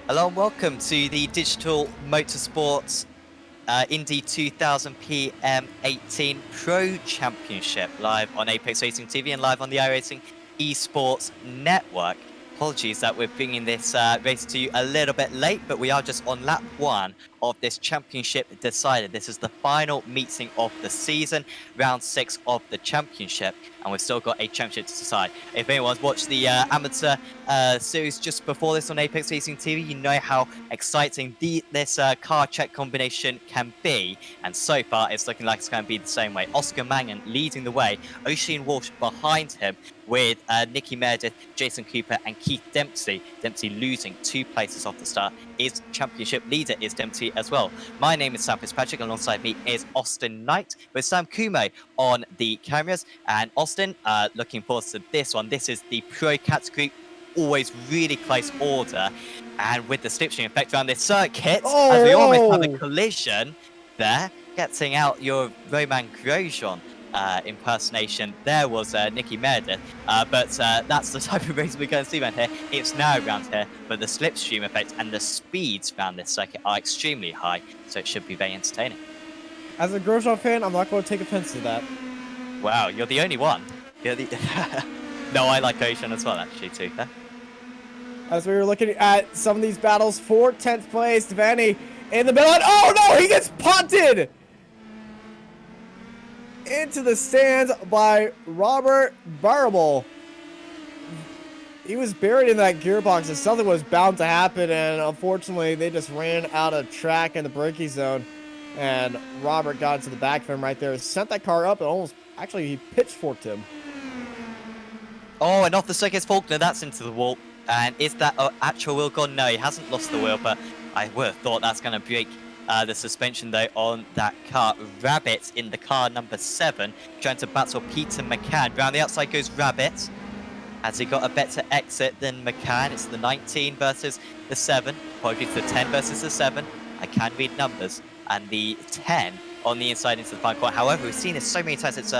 Hello and welcome to the Digital Motorsports Indy 2000 PM18 Pro Championship live on Apex Racing TV and live on the iRacing Esports Network. Apologies that we're bringing this race to you a little bit late, but we are just on lap 1 of this championship decided. This is the final meeting of the season, round 6 of the championship, and we've still got a championship to decide. If anyone's watched the amateur series just before this on Apex Racing TV, you know how exciting this car check combination can be, and so far it's looking like it's going to be the same way. Oscar Mangan leading the way, Oisin Walsh behind him, with Nicky Meredith, Jason Cooper, and Keith Dempsey. Dempsey losing 2 places off the start. His championship leader is Dempsey as well. My name is Sam Fitzpatrick. Alongside me is Austin Knight with Sam Kumo on the cameras. And Austin, looking forward to this one. This is the pro category. Always really close order. And with the slipstream effect around this circuit, as we almost have a collision there, getting out your Roman Grosjean impersonation. There was Nicky Meredith, but that's the type of race we're going to see around here. It's now around here, but the slipstream effect and the speeds around this circuit are extremely high, so it should be very entertaining. As a Grosjean fan, I'm not going to take offense to that. Wow, you're the only one. You're the No, I like Ocean as well, actually, too. As we were looking at some of these battles for 10th place, Devaney in the middle, and oh no, he gets punted into the stands by Robert Barable. He was buried in that gearbox, and something was bound to happen, and unfortunately they just ran out of track in the braking zone, and Robert got into the back of him right there, sent that car up, and almost, actually, he pitchforked him. Oh, and off the circuit's Faulkner, that's into the wall. And is that actual wheel gone? No, he hasn't lost the wheel, but I would have thought that's going to break the suspension, though, on that car. Rabbit in the car number 7, trying to battle Peter McCann. Round the outside goes Rabbit. Has he got a better exit than McCann? It's the 19 versus the 7. Apologies, the 10 versus the 7. I can read numbers. And the 10 on the inside into the final corner. However, we've seen this so many times. It's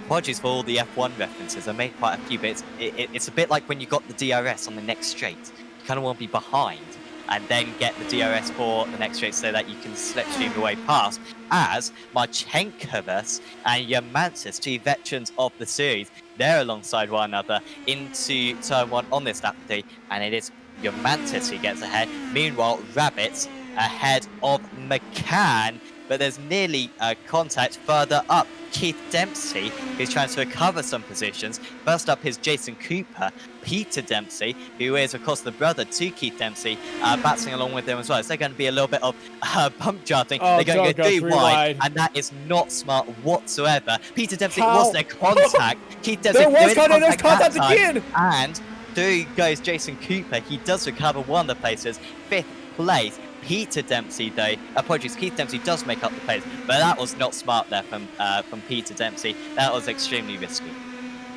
apologies for all the F1 references. I made quite a few bits. It's a bit like when you got the DRS on the next straight. You kind of want to be behind and then get the DRS for the next straight so that you can slipstream your way past. As Marchenkovas and Yamantis, 2 veterans of the series, they're alongside one another into turn 1 on this lap day, and it is Yamantis who gets ahead. Meanwhile, Rabbit ahead of McCann, but there's nearly contact further up. Keith Dempsey, who's trying to recover some positions. First up is Jason Cooper. Peter Dempsey, who is, of course, the brother to Keith Dempsey, battling along with them as well. So they're going to be a little bit of bump drafting. They're going to go 3 wide, and that is not smart whatsoever. Peter Dempsey was their contact. Keith Dempsey there's contact again. And through goes Jason Cooper. He does recover one of the places, 5th place. Peter Dempsey, though, apologies, Keith Dempsey does make up the pace, but that was not smart there from Peter Dempsey. That was extremely risky.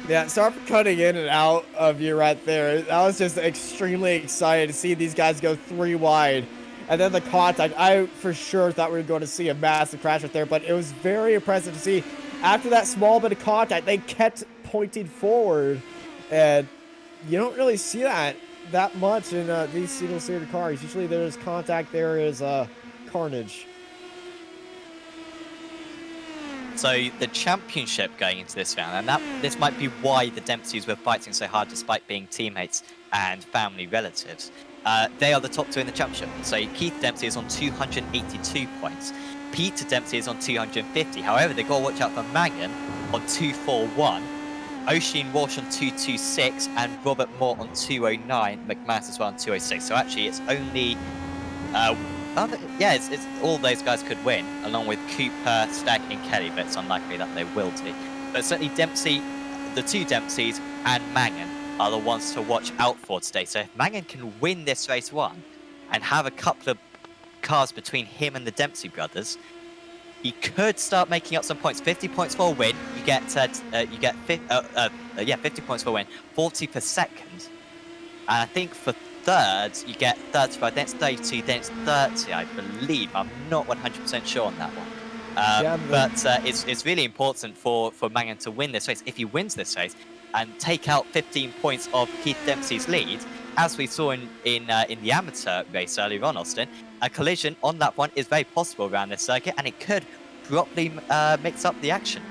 Yeah, sorry for cutting in and out of you right there. I was just extremely excited to see these guys go 3 wide. And then the contact, I for sure thought we were going to see a massive crash right there, but it was very impressive to see. After that small bit of contact, they kept pointing forward, and you don't really see that much in these single-seater cars. Usually there's contact, there is carnage. So the championship going into this round, and this might be why the Dempseys were fighting so hard despite being teammates and family relatives. They are the top 2 in the championship. So Keith Dempsey is on 282 points. Peter Dempsey is on 250. However, they've got to watch out for Mangan on 241. Oisin Walsh on 226 and Robert Moore on 209, McManus as well on 206. So actually it's only, it's all those guys could win, along with Cooper, Stagg and Kelly, but it's unlikely that they will do. But certainly Dempsey, the 2 Dempseys and Mangan are the ones to watch out for today. So if Mangan can win this race 1 and have a couple of cars between him and the Dempsey brothers, he could start making up some points. 50 points for a win. You get 50 points for a win. 40 per second. And I think for thirds, you get 35. Then it's 32. Then it's 30, I believe. I'm not 100% sure on that one. But it's really important for Mangan to win this race. If he wins this race and take out 15 points of Keith Dempsey's lead, as we saw in the amateur race earlier on, Austin, a collision on that one is very possible around this circuit, and it could properly mix up the action.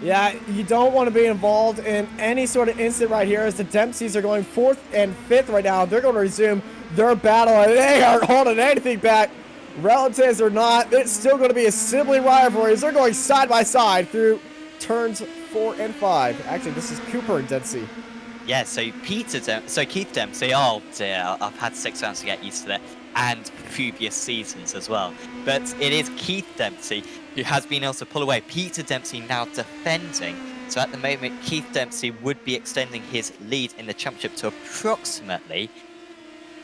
Yeah, you don't want to be involved in any sort of incident right here as the Dempseys are going 4th and 5th right now. They're going to resume their battle, and they aren't holding anything back. Relatives or not, it's still going to be a sibling rivalry as they're going side by side through turns 4 and 5. Actually, this is Cooper and Dempsey. Yeah, so Keith Dempsey, oh dear, I've had 6 rounds to get used to that, and previous seasons as well. But it is Keith Dempsey who has been able to pull away. Peter Dempsey now defending. So at the moment, Keith Dempsey would be extending his lead in the championship to approximately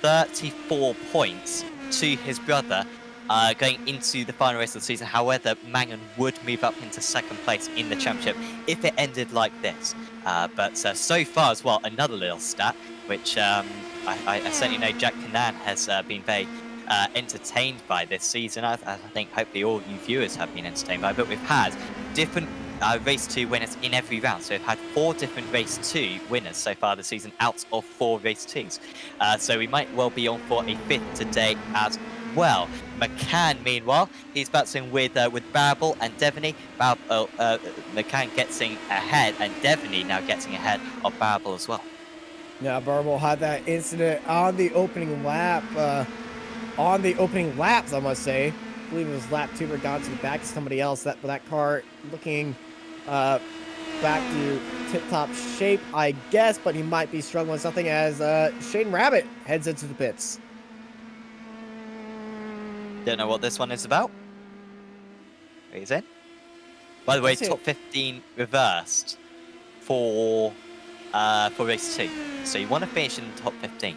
34 points to his brother going into the final race of the season. However, Mangan would move up into 2nd place in the championship if it ended like this. But so far as well, another little stat, which I certainly know Jack Canan has been very entertained by this season. I think hopefully all you viewers have been entertained by, but we've had different race 2 winners in every round. So we've had 4 different race 2 winners so far this season out of 4 race 2s. So we might well be on for a 5th today as well. McCann, meanwhile, he's battling with Barable and Devaney. McCann getting ahead, and Devaney now getting ahead of Barable as well. Yeah, Barable had that incident on the opening lap. On the opening laps, I must say. I believe it was lap 2 where got to the back of somebody else. That car looking back to tip-top shape, I guess, but he might be struggling with something as Shane Rabbit heads into the pits. Don't know what this one is about. He's in. By the way, top 15 reversed for race 2. So you want to finish in the top 15.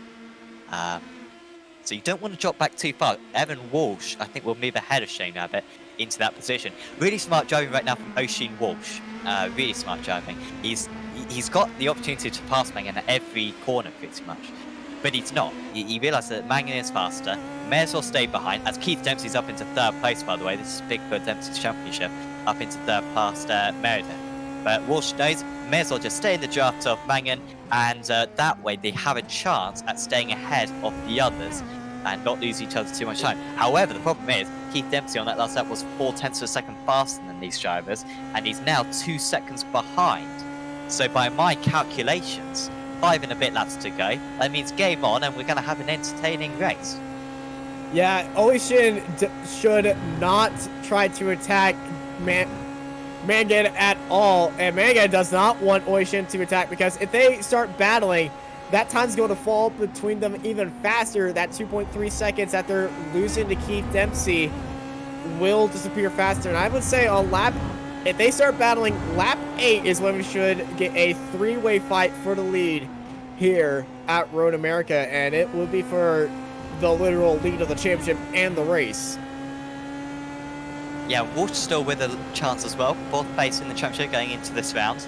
So you don't want to drop back too far. Evan Walsh, I think, will move ahead of Shane Rabbit into that position. Really smart driving right now from Oisin Walsh. Really smart driving. He's got the opportunity to pass Mangan at every corner pretty much. But he's not. He realised that Mangan is faster. May as well stay behind, as Keith Dempsey's up into 3rd place, by the way. This is big for Dempsey's championship. Up into 3rd past Meredith. But Walsh knows, may as well just stay in the draft of Mangan, and that way they have a chance at staying ahead of the others and not lose each other too much time. However, the problem is, Keith Dempsey on that last lap was 0.4 of a second faster than these drivers, and he's now 2 seconds behind. So by my calculations, 5 and a bit laps to go. That means game on, and we're going to have an entertaining race. Yeah, Oisin should not try to attack Mangan at all, and Mangan does not want Oisin to attack, because if they start battling, that time's going to fall between them even faster. That 2.3 seconds that they're losing to Keith Dempsey will disappear faster. And I would say on lap, if they start battling, lap 8 is when we should get a 3-way fight for the lead here at Road America, and it will be for the literal lead of the championship and the race. Yeah, Walsh still with a chance as well. 4th place in the championship going into this round.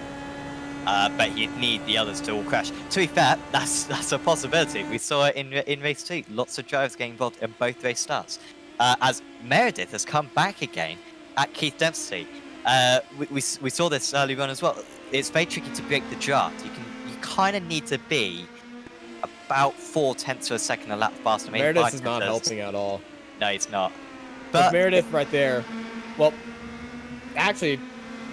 But you'd need the others to all crash. To be fair, that's a possibility. We saw it in race 2. Lots of drivers getting involved in both race starts. As Meredith has come back again at Keith Dempsey. We saw this earlier on as well. It's very tricky to break the draft. You kind of need to be about 0.4 of a second a lap faster. Maybe Meredith is not helping at all. No, he's not. But Meredith right there. Well, actually,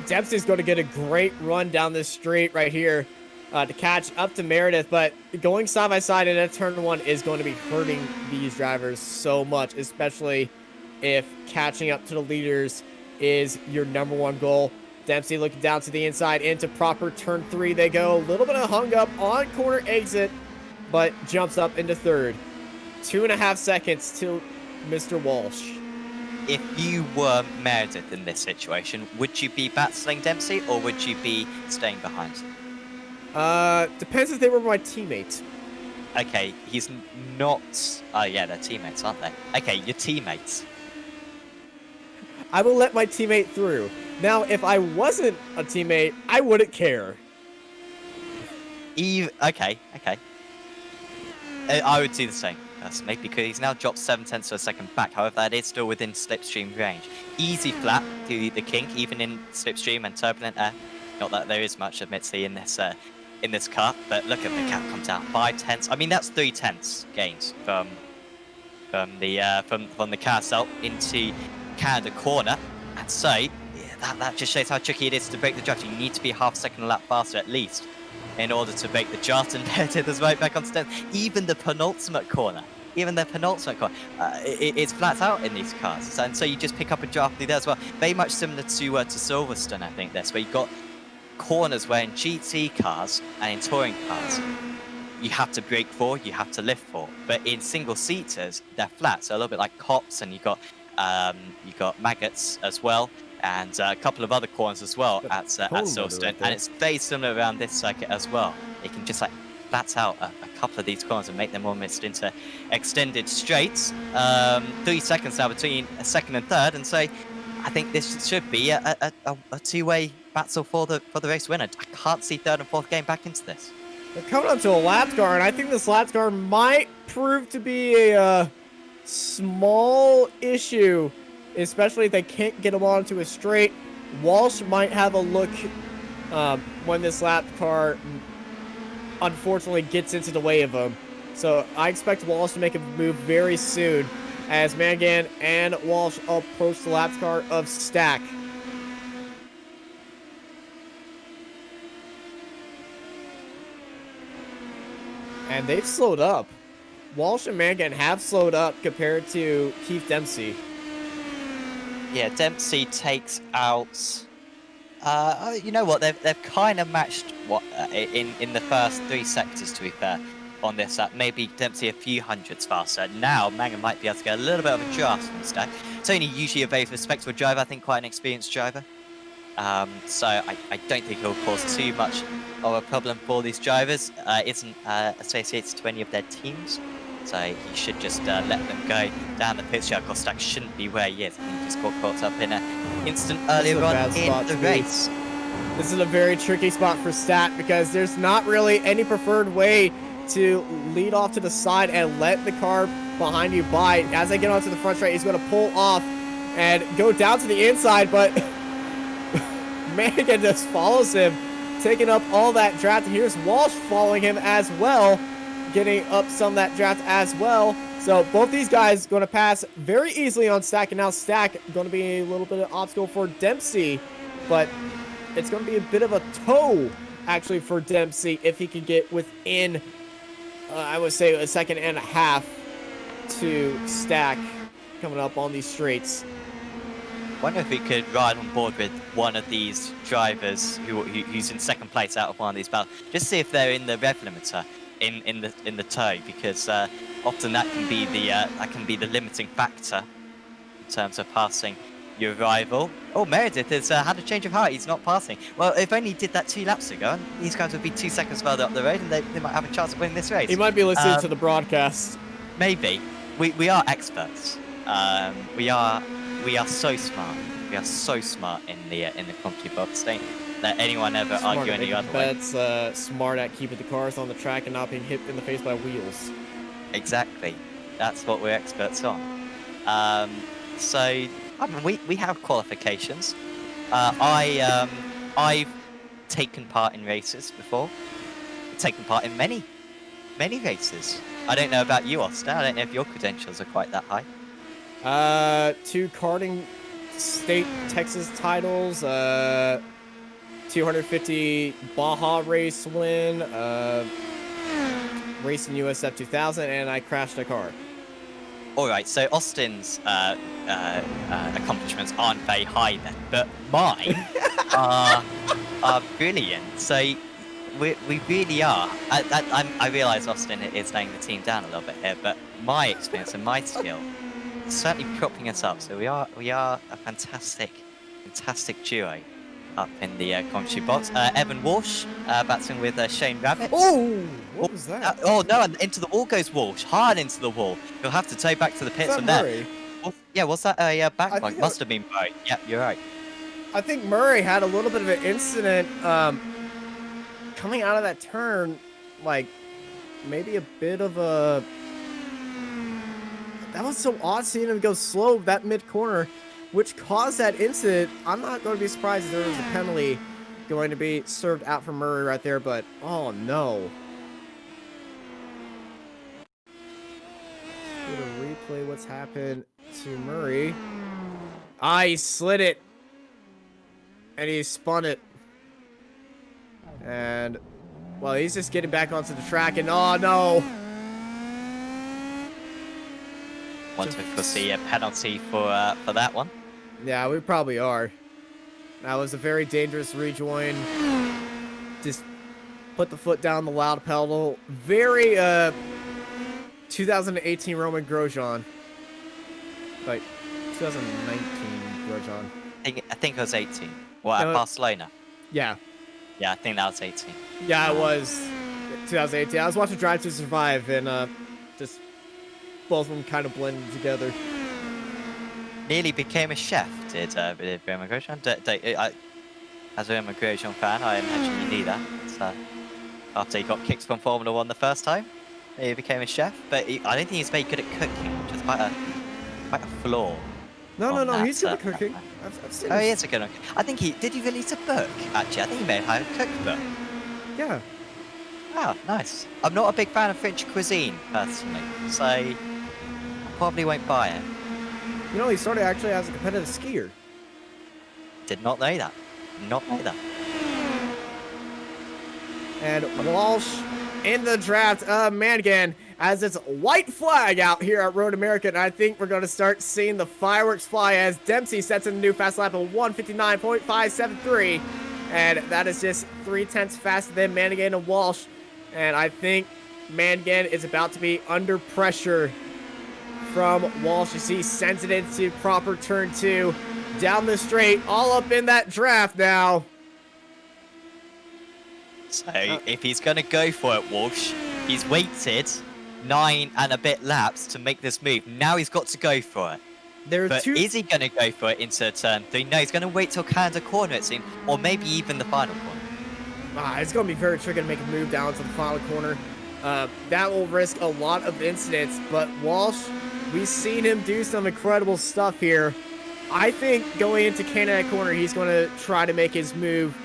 Dempsey's going to get a great run down this straight right here to catch up to Meredith, but going side by side in a turn 1 is going to be hurting these drivers so much, especially if catching up to the leaders is your #1 goal. Dempsey looking down to the inside into proper turn 3. They go a little bit of hung up on corner exit, but jumps up into 3rd. 2.5 seconds to Mr. Walsh. If you were Meredith in this situation, would you be battling Dempsey or would you be staying behind? Depends if they were my teammates. Okay, he's not... Oh yeah, they're teammates, aren't they? Okay, your teammates. I will let my teammate through. Now, if I wasn't a teammate, I wouldn't care. Okay. I would do the same. Personally, because he's now dropped 0.7 of a second back. However, that is still within slipstream range. Easy flat to the kink, even in slipstream and turbulent air. Not that there is much, admittedly, in in this car. But look at the gap comes out 5/10. I mean, that's 3/10 gains from the carousel into Canada corner. And so that just shows how tricky it is to break the draft. You need to be half a second a lap faster at least in order to break the draft. And there's right back onto Dempsey. Even the penultimate corner, it's flat out in these cars. And so you just pick up a draft lead there as well. Very much similar to Silverstone, I think, this, where you've got corners where in GT cars and in touring cars, you have to brake for, you have to lift for. But in single-seaters, they're flat. So a little bit like Cops, and you got Maggots as well, and a couple of other corners as well at Silverstone. Right, and it's very similar around this circuit as well. You can just like flat out a couple of these corners and make them almost into extended straights. 3 seconds now between second and third, and so I think this should be a two-way battle for the race winner. I can't see third and fourth getting back into this. They're coming up to a lap car, and I think this lap car might prove to be a small issue, especially if they can't get them onto a straight. Walsh might have a look when this lap car unfortunately gets into the way of him. So I expect Walsh to make a move very soon as Mangan and Walsh approach the lap car of Stack. And they've slowed up. Walsh and Mangan have slowed up compared to Keith Dempsey. Yeah, Dempsey takes out. You know what? They've kind of matched what in the first 3 sectors, to be fair, on this lap. Maybe Dempsey a few hundreds faster. Now Mangan might be able to get a little bit of a draft from Stack. Tony usually a very respectable driver. I think quite an experienced driver. So I don't think he'll cause too much of a problem for these drivers. Isn't associated to any of their teams. So he should just let them go down the pit straight. Of course, Stack shouldn't be where he is. He just got caught up in an instant earlier on in the race. This is a very tricky spot for Stat because there's not really any preferred way to lead off to the side and let the car behind you by. As they get onto the front straight, he's going to pull off and go down to the inside, but Mangan just follows him, taking up all that draft. And here's Walsh following him as well, getting up some of that draft as well. So both these guys going to pass very easily on Stack, and now Stack going to be a little bit of an obstacle for Dempsey, but it's going to be a bit of a tow actually for Dempsey if he can get within, I would say, a second and a half to Stack coming up on these straights. Wonder if we could ride on board with one of these drivers who's in second place out of one of these battles, just see if they're in the rev limiter in the tow, because often that can be the limiting factor in terms of passing your rival. Oh, Meredith has had a change of heart. He's not passing. Well, if only he did that 2 laps ago, these guys would be 2 seconds further up the road, and they might have a chance of winning this race. He might be listening to the broadcast. Maybe. We are experts. We are so smart. We are so smart in the commentary box. Don't let anyone ever argue any other way. That's smart at keeping the cars on the track and not being hit in the face by wheels. Exactly. That's what we're experts on. So I mean, we have qualifications. I've taken part in races before. Taken part in many races. I don't know about you, Austin. I don't know if your credentials are quite that high. 2 karting state Texas titles, 250 Baja race win, race in USF 2000, and I crashed a car. All right, so Austin's accomplishments aren't very high then, but mine are brilliant. So we really are. I realise Austin is laying the team down a little bit here, but my experience and my skill certainly propping us up. So we are a fantastic duo up in the commentary box. Evan Walsh battling with Shane Rabbit. Oh, what was that? Oh no, and into the wall goes Walsh, hard into the wall. He'll have to tow back to the pits from there. Yeah, was that a back bike? Must have been Murray. Yeah, you're right. I think Murray had a little bit of an incident coming out of that turn, like maybe a bit of a... That was so odd seeing him go slow that mid-corner, which caused that incident. I'm not going to be surprised if there was a penalty going to be served out for Murray right there, but oh no. Gonna replay what's happened to Murray. Ah, he slid it. And he spun it. And, well, he's just getting back onto the track, and oh no. Want to foresee a penalty for that one? Yeah, we probably are. That was a very dangerous rejoin. Just put the foot down the loud pedal. Very 2018 Roman Grosjean. Like 2019 Grosjean. I think it was 18. Well, at Barcelona. Yeah. Yeah, I think that was 18. Yeah, it was 2018. I was watching Drive to Survive, and just both of them kind of blended together. Nearly became a chef, did Roman Grosjean. As a Roman Grosjean fan, I imagine you knew that. So, after he got kicked from Formula 1 the first time, he became a chef. But I don't think he's very good at cooking, which is quite a flaw. No, he's good at cooking. I've seen he is a good one. I think did he release a book, actually? I think he may have had a cookbook. Yeah. Oh, nice. I'm not a big fan of French cuisine, personally, so I probably won't buy it. You know, he started actually as a competitive skier. Did not know that. Not know that. And Walsh in the draft. Mangan as its white flag out here at Road America. And I think we're going to start seeing the fireworks fly as Dempsey sets a new fast lap of 1:59.573. And that is just 0.3 faster than Mangan and Walsh. And I think Mangan is about to be under pressure from Walsh as he sends it into proper turn 2. Down the straight, all up in that draft now. So, if he's going to go for it, Walsh, he's waited 9 and a bit laps to make this move. Now he's got to go for it. Is he going to go for it into turn 3? No, he's going to wait till Canada corner, it seems, or maybe even the final corner. It's going to be very tricky to make a move down to the final corner. That will risk a lot of incidents, but Walsh, we've seen him do some incredible stuff here. I think going into Canada corner, he's going to try to make his move,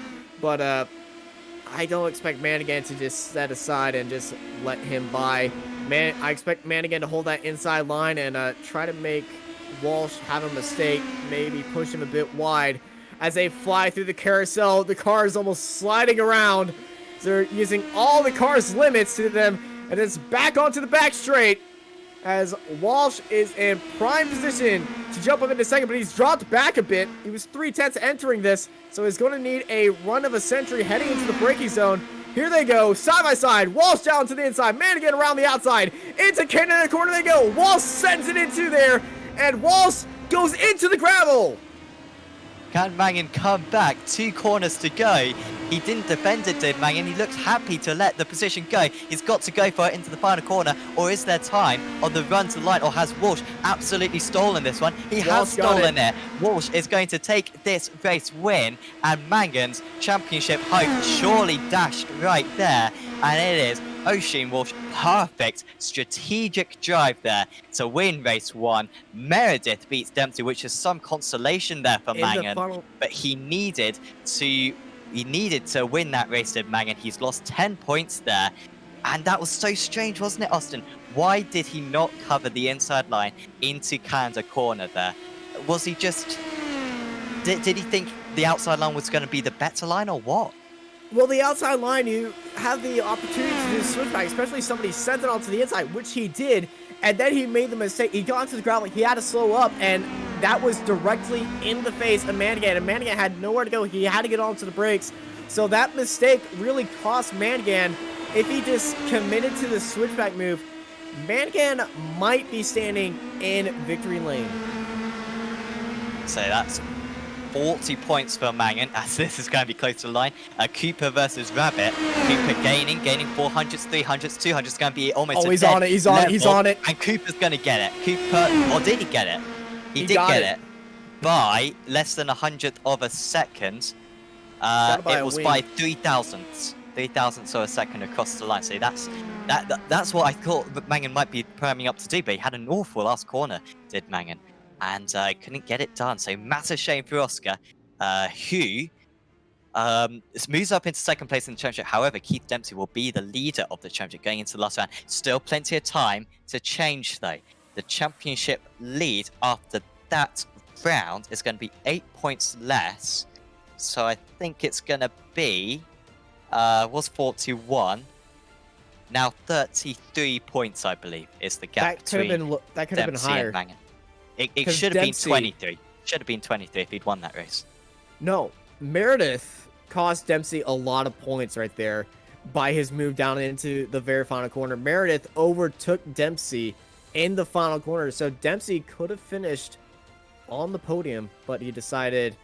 but I don't expect Manigan to just set aside and just let him by. I expect Manigan to hold that inside line and try to make Walsh have a mistake, maybe push him a bit wide. As they fly through the carousel, the car is almost sliding around. They're using all the car's limits to them, and it's back onto the back straight as Walsh is in prime position to jump up into second, but he's dropped back a bit. He was 0.3 entering this, so he's going to need a run of a century heading into the braking zone. Here they go, side by side. Walsh down to the inside, Manigan around the outside. Into Canada corner they go. Walsh sends it into there, and Walsh goes into the gravel. Can Mangan come back? 2 corners to go. He didn't defend it, did Mangan? He looks happy to let the position go. He's got to go for it into the final corner, or is there time on the run to the line, or has Walsh absolutely stolen this one? He has stolen it. Walsh is going to take this race win, and Mangan's championship hope surely dashed right there, and it is Oisin Walsh, perfect strategic drive there to win race 1. Meredith beats Dempsey, which is some consolation there for Mangan, but he needed to win that race, did Mangan. He's lost 10 points there, and that was so strange, wasn't it, Austin? Why did he not cover the inside line into Canada corner there? Was he just... Did he think the outside line was going to be the better line, or what? Well, the outside line, you have the opportunity to do switchback, especially somebody sent it onto the inside, which he did, and then he made the mistake. He got into the gravel, he had to slow up, and that was directly in the face of Manigan, and Manigan had nowhere to go. He had to get onto the brakes, so that mistake really cost Manigan. If he just committed to the switchback move, Manigan might be standing in victory lane. So that's 40 points for Mangan, as this is going to be close to the line. Cooper versus Rabbit. Cooper gaining 400s, 300s, 200s. It's going to be almost he's on it, he's on it. And Cooper's going to get it. Cooper, or did he get it? He did get it by less than 100th of a second. It was by 3,000ths. 3,000ths of a second across the line. So that's what I thought Mangan might be priming up to do, but he had an awful last corner, did Mangan. And couldn't get it done. So massive shame for Oscar, who It moves up into second place in the championship. However, Keith Dempsey will be the leader of the championship going into the last round. Still plenty of time to change, though. The championship lead after that round is going to be 8 points less. So I think it's going to be, was 41. Now 33 points, I believe, is the gap between that could have been Dempsey higher. and Mangan. It should have been 23. Should have been 23 if he'd won that race. No, Meredith cost Dempsey a lot of points right there by his move down into the very final corner. Meredith overtook Dempsey in the final corner, so Dempsey could have finished on the podium, but he decided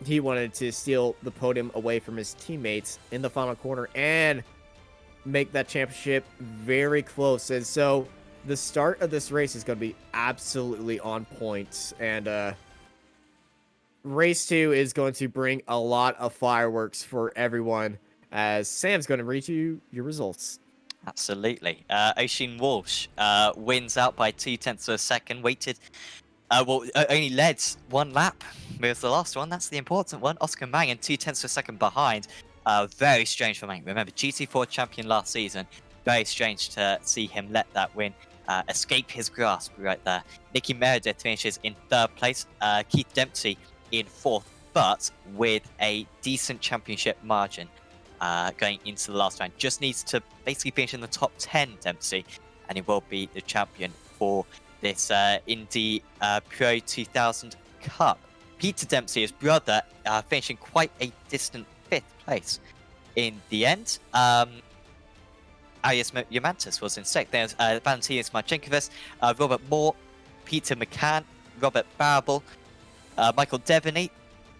he wanted to steal the podium away from his teammates in the final corner and make that championship very close. And so the start of this race is going to be absolutely on point, and race 2 is going to bring a lot of fireworks for everyone, as Sam's going to read you your results. Absolutely. Oisin Walsh wins out by 0.2 of a second. Only led one lap with the last one. That's the important one. Oscar Mangan 0.2 of a second behind. Very strange for Mangan. Remember, GT4 champion last season. Very strange to see him let that win escape his grasp right there. Nicky Meredith finishes in 3rd place. Keith Dempsey in 4th, but with a decent championship margin going into the last round. Just needs to basically finish in the top 10, Dempsey, and he will be the champion for this Indy Pro 2000 Cup. Peter Dempsey, his brother, finishing quite a distant 5th place in the end. Arias Yamantis was in 6th. There's Valentinos Marchenkovas, Robert Moore, Peter McCann, Robert Barable, Michael Devaney,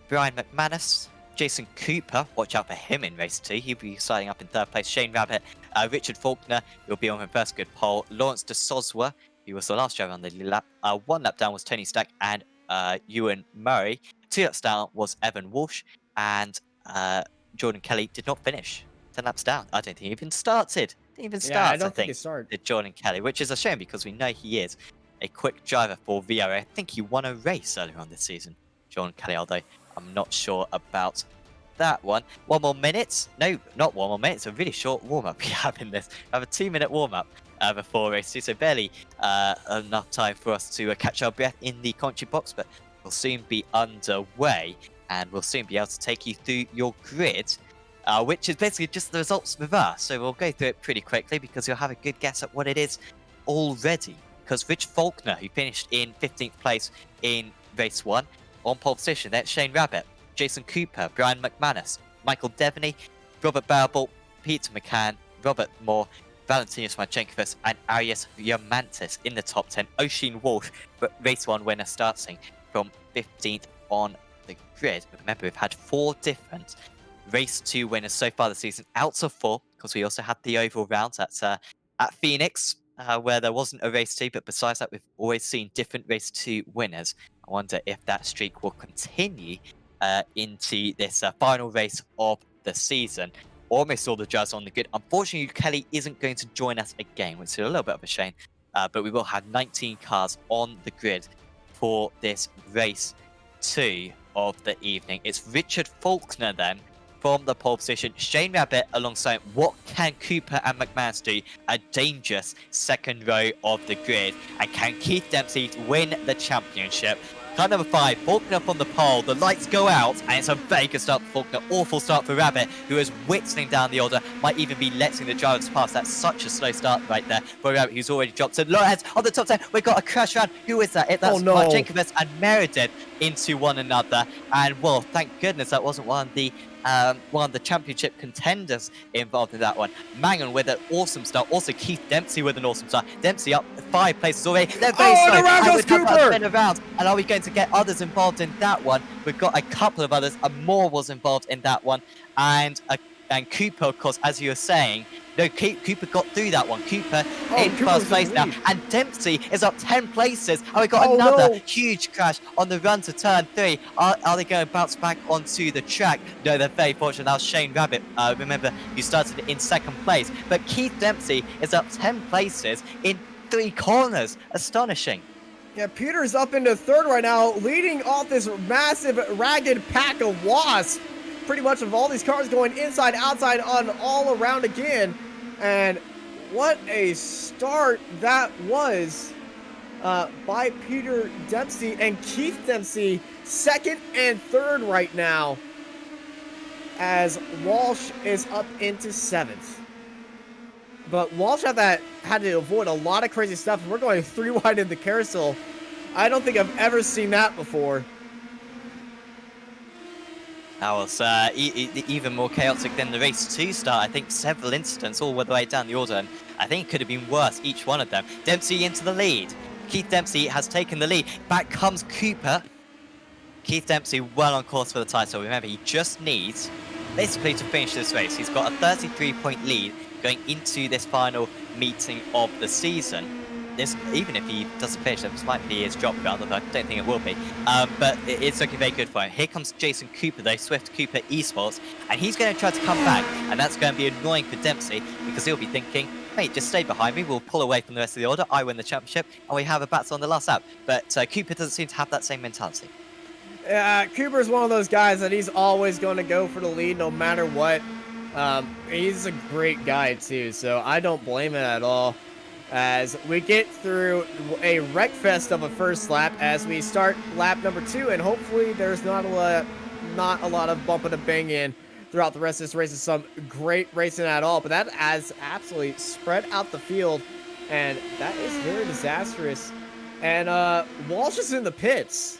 Brian McManus, Jason Cooper, watch out for him in race 2. He'll be starting up in 3rd place. Shane Rabbit, Richard Faulkner will be on the first good pole. Lawrence de Soswa, who was the last driver on the lap. 1 lap down was Tony Stack and Ewan Murray. 2 laps down was Evan Walsh, and Jordan Kelly did not finish. 10 laps down. I don't think he even started. Didn't even start, yeah, I don't think he started. Did Jordan Kelly, which is a shame because we know he is a quick driver for VR. I think he won a race earlier on this season, Jordan Kelly, although I'm not sure about that one. 1 more minute. No, not 1 more minute. It's a really short warm-up we have in this. I have a 2-minute warm-up before race 2, so barely enough time for us to catch our breath in the commentary box, but we'll soon be underway, and we'll soon be able to take you through your grid, which is basically just the results reverse. So we'll go through it pretty quickly because you'll have a good guess at what it is already. Because Rich Faulkner, who finished in 15th place in race 1, on pole position, that's Shane Rabbit, Jason Cooper, Brian McManus, Michael Devaney, Robert Barable, Peter McCann, Robert Moore, Valentinos Marchenkovas, and Arias Yamantis in the top 10. Oisin Walsh, race 1 winner, starting from 15th on the grid. Remember, we've had 4 different race 2 winners so far this season, out of 4, because we also had the oval round at Phoenix, where there wasn't a race 2, but besides that, we've always seen different race 2 winners. I wonder if that streak will continue into this final race of the season. Almost all the drivers on the grid. Unfortunately, Kelly isn't going to join us again, which is a little bit of a shame, but we will have 19 cars on the grid for this race 2 of the evening. It's Richard Faulkner then from the pole position. Shane Rabbit alongside what can Cooper and McManus do? A dangerous second row of the grid. And can Keith Dempsey win the championship? Car number 5, Faulkner from the pole. The lights go out, and it's a very good start for Faulkner. Awful start for Rabbit, who is whistling down the order. Might even be letting the drivers pass. That's such a slow start right there for Rabbit, who's already dropped to Lawrence on the top 10. We've got a crash round. Who is that? That's Marchenkovas and Meredith into one another. And, well, thank goodness that wasn't one of the championship contenders involved in that one. Mangan with an awesome start. Also, Keith Dempsey with an awesome start. Dempsey up 5 places already. They're very slow. And around goes Cooper! And are we going to get others involved in that one? We've got a couple of others. Moore was involved in that one. And Cooper, of course, as you were saying, no, Cooper got through that one. Cooper in first place now. And Dempsey is up 10 places. And we've got another huge crash on the run to turn 3. Are they going to bounce back onto the track? No, they're very fortunate. That was Shane Rabbit. Remember, you started in 2nd place. But Keith Dempsey is up 10 places in 3 corners. Astonishing. Yeah, Peter's up into 3rd right now, leading off this massive, ragged pack of wasps. pretty much of all these cars going inside, outside, on all around again. And what a start that was by Peter Dempsey and Keith Dempsey, second and third right now, as Walsh is up into seventh. But Walsh had to avoid a lot of crazy stuff. We're going 3 wide in the carousel. I don't think I've ever seen that before. That was even more chaotic than the race 2 start. I think several incidents all the way down the order, and I think it could have been worse, each one of them. Dempsey into the lead. Keith Dempsey has taken the lead. Back comes Cooper. Keith Dempsey well on course for the title. Remember, he just needs, basically, to finish this race. He's got a 33-point lead going into this final meeting of the season. Even if he doesn't finish, this might be his job rather, but I don't think it will be. But it's looking very good for him. Here comes Jason Cooper, though, Swift Cooper Esports, and he's going to try to come back, and that's going to be annoying for Dempsey, because he'll be thinking, mate, just stay behind me, we'll pull away from the rest of the order, I win the championship, and we have a battle on the last lap. But Cooper doesn't seem to have that same mentality. Cooper's one of those guys that he's always going to go for the lead no matter what. He's a great guy, too, so I don't blame it at all. As we get through a wreck fest of a first lap as we start lap number 2, and hopefully there's not a lot of bumping and banging throughout the rest of this race. Is some great racing at all, but that has absolutely spread out the field, and that is very disastrous. And Walsh is in the pits.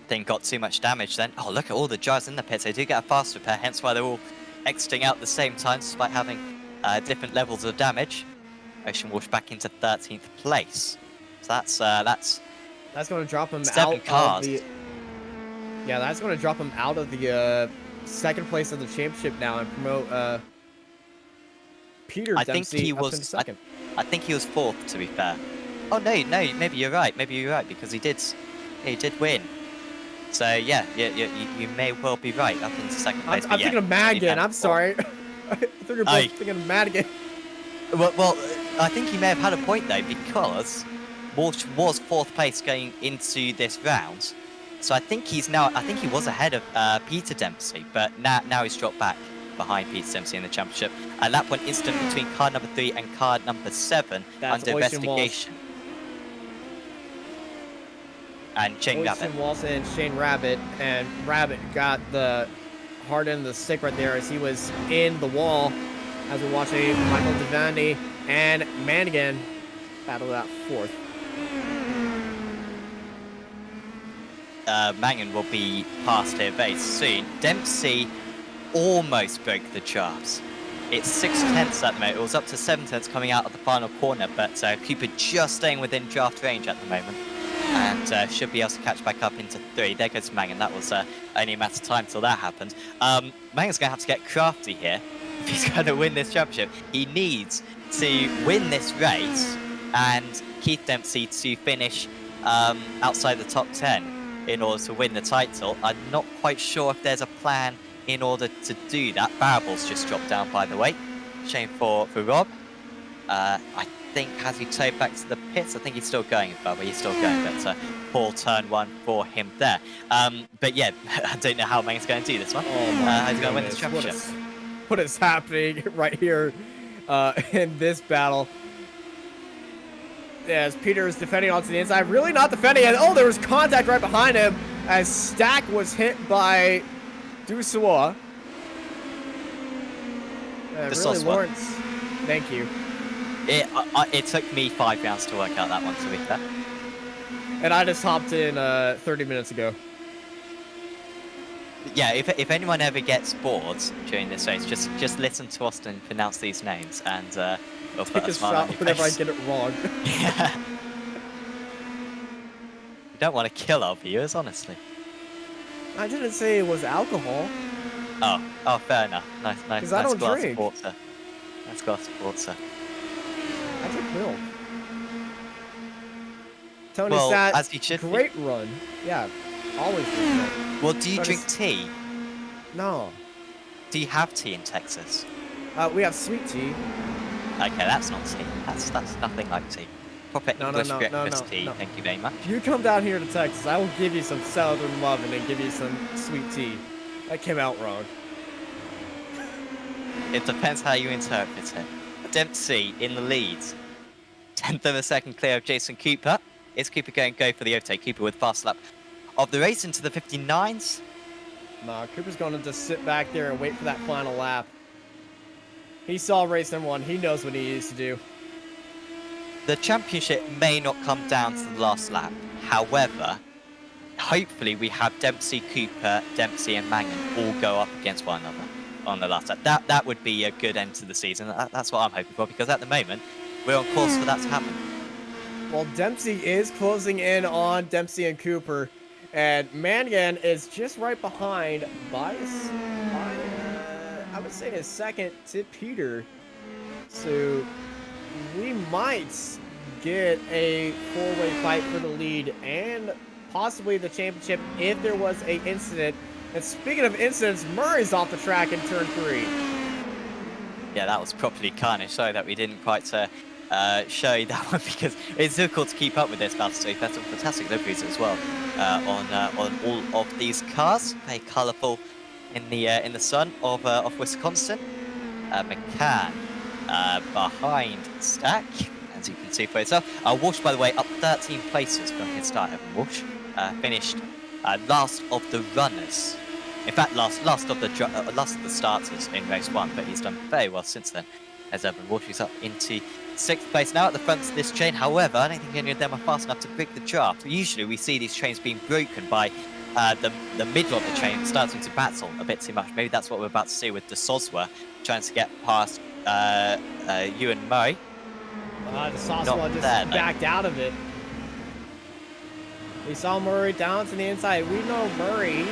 Then got too much damage then. Oh, look at all the drivers in the pits. They do get a fast repair, hence why they're all exiting out at the same time, despite having different levels of damage. Ocean Walsh back into 13th place. So that's going to drop him 7 out cars. of the. Yeah, that's going to drop him out of the second place of the championship now and promote Peter Dempsey up into second. I think he was 4th, to be fair. Oh no, maybe you're right. Maybe you're right because he did win. So yeah, you may well be right up into second place. I'm thinking of Madigan. I'm sorry. I think you're both thinking of Madigan. Well, I think he may have had a point though, because Walsh was 4th place going into this round. So I think he was ahead of Peter Dempsey, but now he's dropped back behind Peter Dempsey in the championship. At that point, incident between car number 3 and car number 7 under investigation. And Shane Rabbit. Walsh and Shane Rabbit, and Rabbit got the hard end of the stick right there as he was in the wall. As we're watching Michael Devaney and Madigan battle out 4th. Mangan will be past here very soon. Dempsey almost broke the drafts. It's 6/10 at the moment. It was up to 7/10 coming out of the final corner, but Cooper just staying within draft range at the moment. And should be able to catch back up into 3. There goes Mangan. That was only a matter of time till that happened. Mangan's going to have to get crafty here. If he's going to win this championship, he needs to win this race and Keith Dempsey to finish outside the top 10 in order to win the title. I'm not quite sure if there's a plan in order to do that. Barrel's just dropped down, by the way. Shame for Rob. I think, has he towed back to the pits? I think he's still going, but he's still going. But poor turn 1 for him there. But yeah, I don't know how Mangan's going to do this one. How he's going to win this championship. What is happening right here in this battle? As Peter is defending onto the inside, really not defending it. Oh, there was contact right behind him as Stack was hit by Dussois. Really, Lawrence. Thank you. It took me 5 rounds to work out that one, to be fair. And I just hopped in 30 minutes ago. Yeah, if anyone ever gets bored during this race, just listen to Austin pronounce these names, and it'll put a smile on your whenever face. I get it wrong. Yeah. You don't want to kill our viewers, honestly. I didn't say it was alcohol. Oh, fair enough. Nice Because I don't glass drink. of water. Nice glass of water. I drink milk. Tony Well, Stat, as you should be. great run. Yeah, always drink milk. Well, do you Tony drink tea? No. Do you have tea in Texas? We have sweet tea. Okay, that's not tea. That's nothing like tea. Proper English breakfast tea. Thank you very much. You come down here to Texas, I will give you some southern love and then give you some sweet tea. That came out wrong. It depends how you interpret it. Dempsey in the lead. 10th of a second clear of Jason Cooper. Is Cooper going to go for the overtake? Cooper with fast lap of the race into the 59s. Nah, Cooper's going to just sit back there and wait for that final lap. He saw race number 1. He knows what he needs to do. The championship may not come down to the last lap. However, hopefully we have Dempsey, Cooper, Dempsey and Mangan all go up against one another on the last lap. That would be a good end to the season. That's what I'm hoping for, because at the moment, we're on course for that to happen. Well, Dempsey is closing in on Dempsey and Cooper, and Mangan is just right behind by I would say a second to Peter. So we might get a four-way fight for the lead and possibly the championship if there was an incident. And speaking of incidents, Murray's off the track in turn 3. Yeah, that was properly carnage. Sorry that we didn't quite show that one, because it's difficult to keep up with this battle. So that's some fantastic liveries as well on all of these cars. Very colourful in the sun of Wisconsin. McCann behind Stack, as you can see for yourself. Walsh, by the way, up 13 places from his start. Evan Walsh finished last of the runners. In fact, last of the starters in race 1, but he's done very well since then. As Evan Walsh is up into 6th place now at the front of this chain. However, I don't think any of them are fast enough to break the draft. Usually we see these trains being broken by the middle of the chain starting to battle a bit too much. Maybe that's what we're about to see with De Soswa trying to get past Ewan Murray. De Soswa just backed out of it. We saw Murray down to the inside. We know Murray's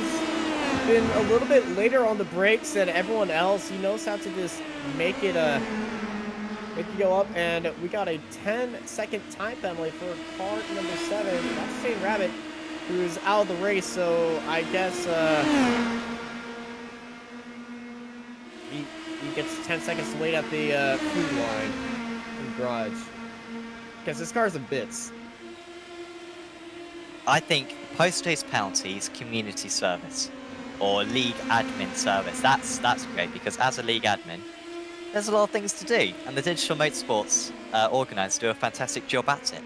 been a little bit later on the brakes than everyone else. He knows how to just make it go up, and we got a 10-second time penalty for car number 7. That's Shane Rabbit, who's out of the race. So I guess he gets 10 seconds to wait at the food line in the garage, because this car's in bits. I think post-race penalties, community service, or league admin service. That's great, because as a league admin, there's a lot of things to do, and the Digital Motorsports organisers do a fantastic job at it,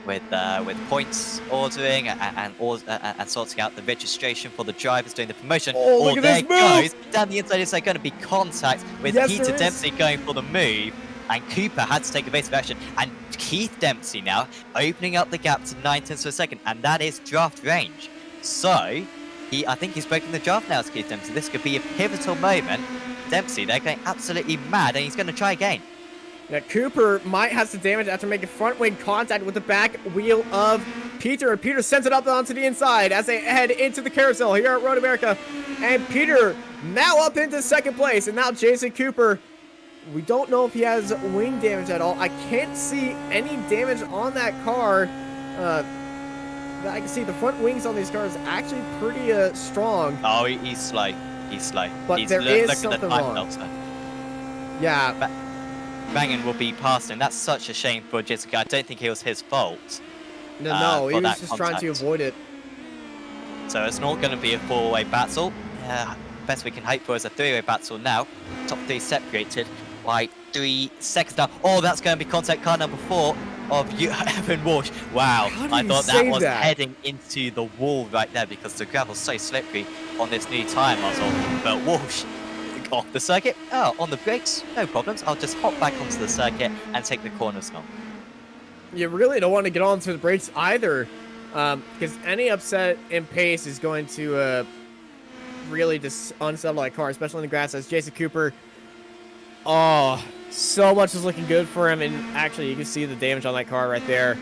with points ordering and sorting out the registration for the drivers doing the promotion. Oh, look at there this goes move! Down the inside, is there going to be contact with Peter Dempsey going for the move, and Cooper had to take evasive action, and Keith Dempsey now opening up the gap to 9/10 of a second, and that is draft range. So I think he's breaking the draft now as Keith Dempsey. This could be a pivotal moment. Dempsey, they're going absolutely mad, and he's going to try again. Yeah, Cooper might have some damage after making front wing contact with the back wheel of Peter, and Peter sends it up onto the inside as they head into the carousel here at Road America. And Peter now up into 2nd place, and now Jason Cooper, we don't know if he has wing damage at all. I can't see any damage on that car. I can see the front wings on these cars actually pretty strong. Oh, he's slow. He's slow. But there is something wrong. Delta. Yeah. Mangan will be past him. That's such a shame for Jessica. I don't think it was his fault. No, he was just trying to avoid it. So it's not going to be a 4-way battle. Best we can hope for is a 3-way battle now. Top 3 separated by 3 seconds now. Oh, that's going to be contact car number 4 of Evan Walsh. Wow, I thought that was heading into the wall right there, because the gravel's so slippery on this new tyre muzzle. But Walsh off the circuit. Oh, on the brakes, no problems. I'll just hop back onto the circuit and take the corners now. You really don't want to get onto the brakes either, because any upset in pace is going to really just unsettle that car, especially in the grass. As Jason Cooper, oh, so much is looking good for him, and actually you can see the damage on that car right there.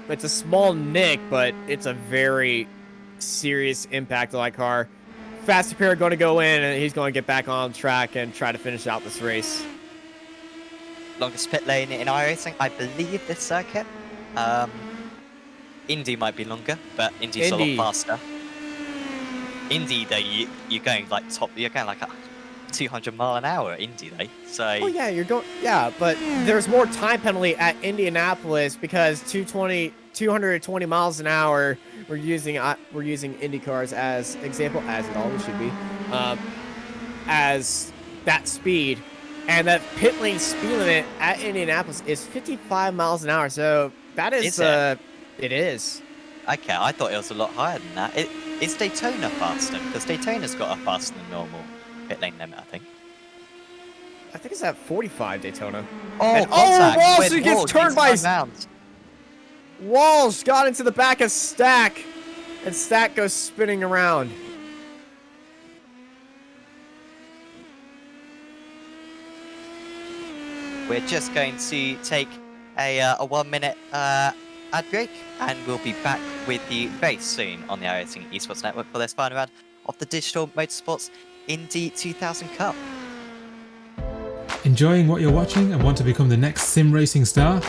It's a small nick, but it's a very serious impact on that car. Fast Repair going to go in, and he's going to get back on track and try to finish out this race. Longest pit lane in iRacing, I believe, this circuit. Indy might be longer, but Indy's a lot faster. Indy, though, you're going like a 200 mile an hour Indy, though. So. Oh yeah, you're going. Yeah, but there's more time penalty at Indianapolis because 220 220 miles an hour. We're using Indy cars as example, as it always should be, as that speed. And that pit lane speed limit at Indianapolis is 55 miles an hour. So that is it is. Okay, I thought it was a lot higher than that. Is Daytona faster? Because Daytona's got a faster than normal pit lane limit, I think. I think it's at 45 Daytona. Oh, and, Walsh gets turned by Walsh got into the back of Stack, and Stack goes spinning around. We're just going to take a 1 minute ad break, and we'll be back with you very soon on the iRacing Esports Network for this final round of the Digital Motorsports Indy 2000 Cup. Enjoying what you're watching and want to become the next sim racing star?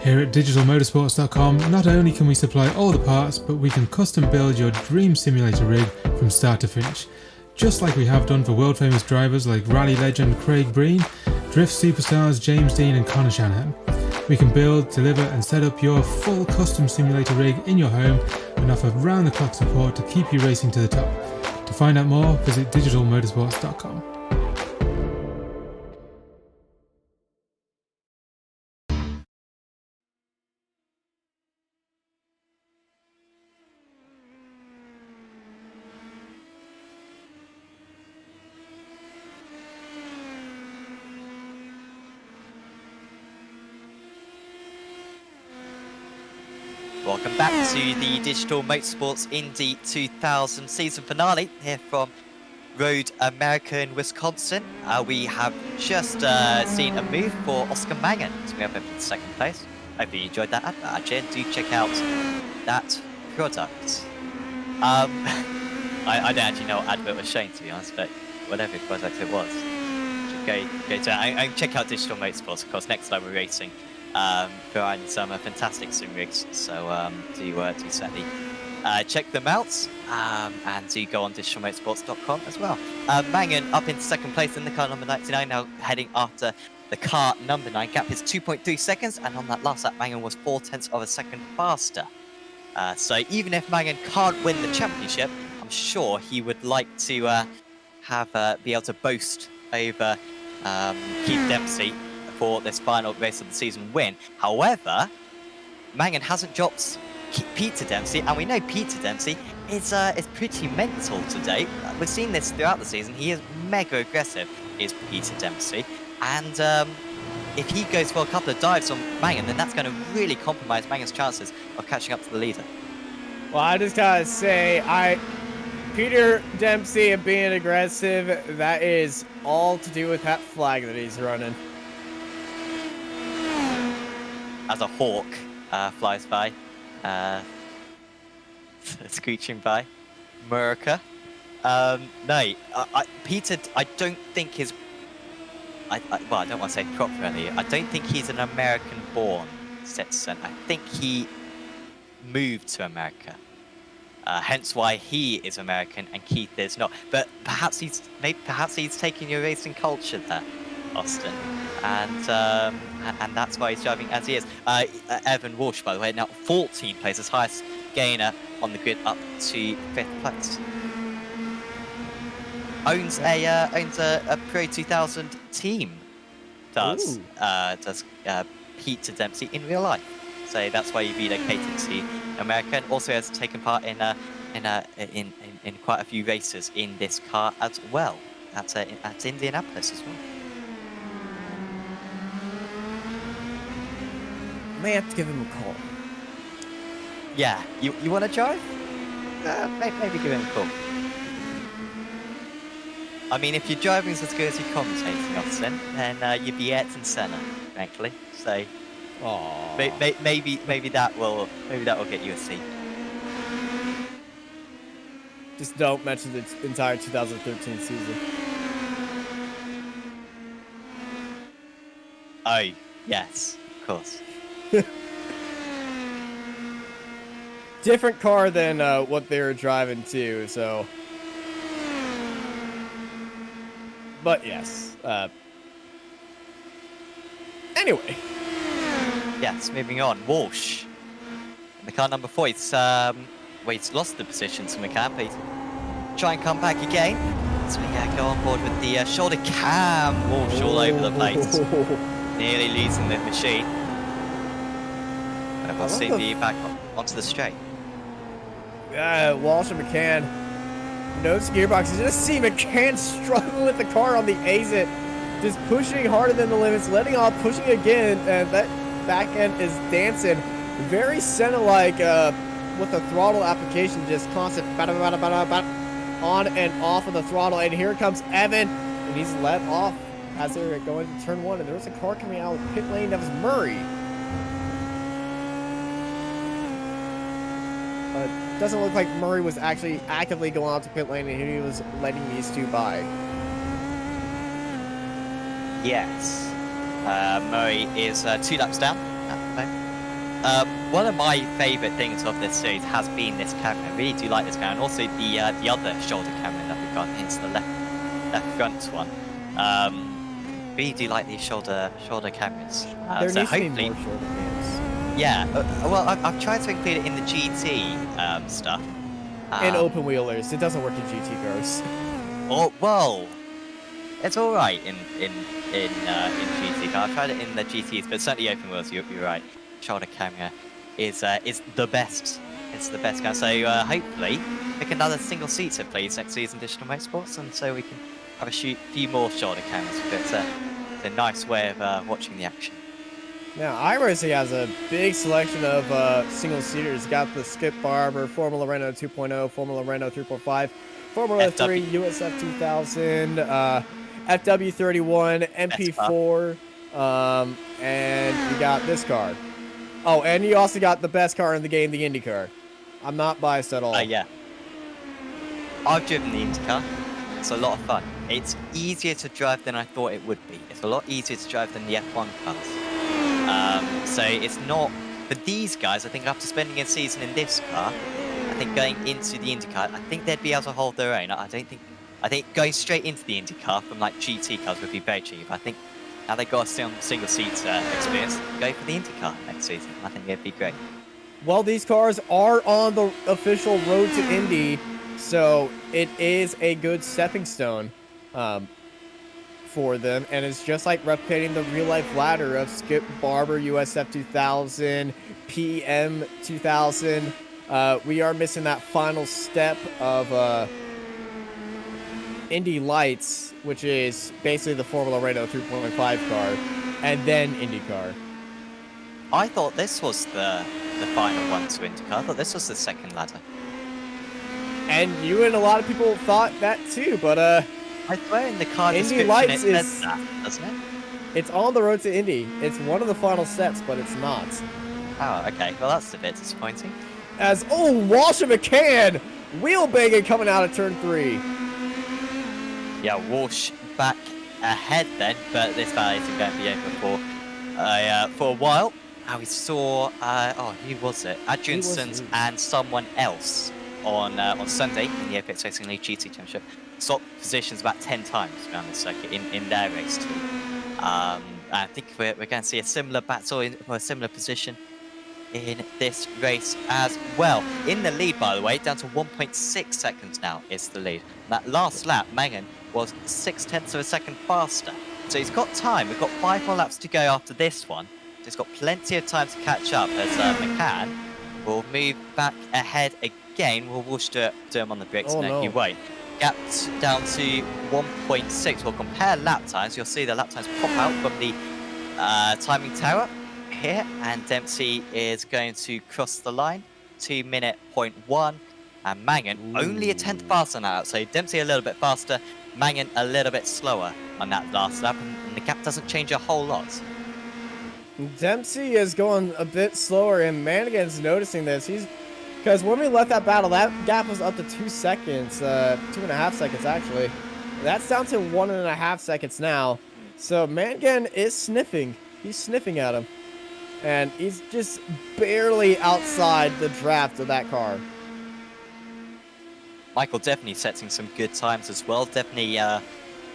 Here at digitalmotorsports.com, not only can we supply all the parts, but we can custom build your dream simulator rig from start to finish. Just like we have done for world famous drivers like rally legend Craig Breen, drift superstars James Dean and Conor Shanahan. We can build, deliver and set up your full custom simulator rig in your home and offer round-the-clock support to keep you racing to the top. To find out more, visit digitalmotorsports.com. Welcome back to the Digital Motorsports Indy 2000 season finale here from Road America in Wisconsin. We have just seen a move for Oscar Mangan to be up in second place. Hope you enjoyed that advert, actually, and do check out that product. I don't actually know what advert was showing, to be honest, but whatever product it was, go to and check out Digital Motorsports. Of course, next time we're racing. Providing some fantastic sim rigs, so do certainly check them out, and do go on digitalmotorsports.com as well. Mangan up in second place in the car number 99, now heading after the car number 9. Gap is 2.3 seconds, and on that last lap, Mangan was 0.4 of a second faster. So even if Mangan can't win the championship, I'm sure he would like to be able to boast over Keith Dempsey for this final race of the season win. However, Mangan hasn't dropped Peter Dempsey, and we know Peter Dempsey is pretty mental today. We've seen this throughout the season. He is mega aggressive, is Peter Dempsey, and if he goes for a couple of dives on Mangan, then that's going to really compromise Mangan's chances of catching up to the leader. Well, I just gotta say, Peter Dempsey and being aggressive, that is all to do with that flag that he's running. As a hawk flies by, screeching by, America. No, Peter, I don't think is. Well, I don't want to say properly. I don't think he's an American-born citizen. I think he moved to America, hence why he is American and Keith is not. But perhaps he's taking your racing culture there, Austin. And that's why he's driving as he is. Evan Walsh, by the way, now 14 places, highest gainer on the grid, up to 5th place. Owns a Pro 2000 team. Does Peter Dempsey in real life? So that's why he relocated to America, and also has taken part in quite a few races in this car as well at Indianapolis as well. May have to give him a call. Yeah, you want to drive? Maybe give him a call. I mean, if your driving's as good as your commentating, Austin, then you'd be Ayrton Senna, frankly. So, maybe that will get you a seat. Just don't mention the entire 2013 season. Oh, yes, of course. Different car than what they were driving to, so. But yes. Anyway. Yes, moving on. Walsh The car number 4, he's lost the position to McCann, but he's try and come back again. So yeah, go on board with the shoulder cam. Walsh all over the place. Nearly losing the machine. But we'll soon be back onto the straight. Yeah, Walsh and McCann. Notes gearbox. You just see McCann struggling with the car on the exit. Just pushing harder than the limits, letting off, pushing again, and that back end is dancing. Very Senna-like with the throttle application, just constant on and off of the throttle. And here comes Evan, and he's let off as they're going to turn 1. And there was a car coming out of pit lane. That was Murray. It doesn't look like Murray was actually actively going out to pit lane, and he was letting these two by. Yes. Murray is 2 laps down at the moment. One of my favourite things of this series has been this camera. I really do like this camera, and also the other shoulder camera that we've got. It's the left front one. Really do like these shoulder cameras. There so needs to be hopefully, more shoulder cams. yeah. Well, I've tried to include it in the GT stuff. In open wheelers, it doesn't work in GT cars. Oh well, it's all right in GT car. I've tried it in the GTs, but certainly open wheels. You're right. Shoulder camera is the best. It's the best camera. So hopefully pick another single seater, please, next season Digital Motorsports, and so we can have a few more shoulder cameras. But it's a nice way of watching the action. Now, iRacing has a big selection of single seaters. Got the Skip Barber, Formula Renault 2.0, Formula Renault 3.5, Formula 3, USF 2000, FW31, MP4, and you got this car. Oh, and you also got the best car in the game, the Indy car. I'm not biased at all. Yeah. I've driven the Indy car. It's a lot of fun. It's easier to drive than I thought it would be. It's a lot easier to drive than the F1 cars. So it's not... For these guys, I think after spending a season in this car, I think going into the Indy car, I think they'd be able to hold their own. I think going straight into the Indy car from like GT cars would be very cheap. I think now they've got a single seat experience, go for the Indy car next season. I think it'd be great. Well, these cars are on the official road to Indy, so it is a good stepping stone for them, and it's just like replicating the real-life ladder of Skip Barber, USF 2000, PM 2000. We are missing that final step of Indy Lights, which is basically the Formula Renault 3.5 car, and then IndyCar. I thought this was the final one to IndyCar. I thought this was the second ladder. And you and a lot of people thought that too, but I swear in the car Indy description Lights it says that, doesn't it? it's on the road to Indy. It's one of the final steps, but it's not. Oh, okay. Well, that's a bit disappointing. As, Walsh and McCann! Wheel banging coming out of turn 3. Yeah, Walsh back ahead then, but this battle isn't going to be over for a while. Now we saw, who was it? Adriansons and someone else on Sunday in the Apex Racing League GT Championship. Swapped positions about 10 times around the circuit in their race too. I think we're going to see a similar battle or a similar position in this race as well. In the lead, by the way, down to 1.6 seconds now is the lead. That last lap, Mangan was 0.6 of a second faster. So he's got time. We've got 5 more laps to go after this one. So he's got plenty of time to catch up as McCann will move back ahead again. Will Walsh do him on the bricks? No, he won't. Gap down to 1.6. We'll compare lap times. You'll see the lap times pop out from the timing tower here, and Dempsey is going to cross the line, 2:01, and Mangan only a tenth faster on that. So Dempsey a little bit faster, Mangan a little bit slower on that last lap, and the gap doesn't change a whole lot. Dempsey is going a bit slower, and Manigan's noticing this. Because when we left that battle, that gap was up to 2 seconds, 2.5 seconds actually. That's down to 1.5 seconds now. So Manigan is sniffing. He's sniffing at him. And he's just barely outside the draft of that car. Michael definitely setting some good times as well. Definitely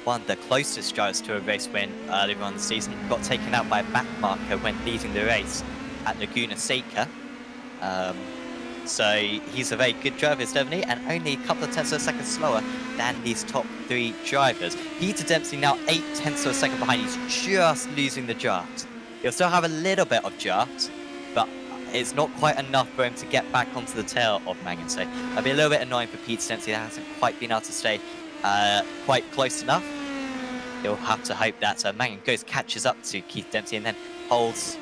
one of the closest drivers to a race win earlier on the season. Got taken out by a back marker when leading the race at Laguna Seca. So he's a very good driver, is Devaney, and only a couple of tenths of a second slower than these top 3 drivers. Peter Dempsey now 8 tenths of a second behind. He's just losing the draft. He'll still have a little bit of draft, but it's not quite enough for him to get back onto the tail of Mangan. So that'll be a little bit annoying for Peter Dempsey. That hasn't quite been able to stay quite close enough. He'll have to hope that Mangan catches up to Keith Dempsey and then holds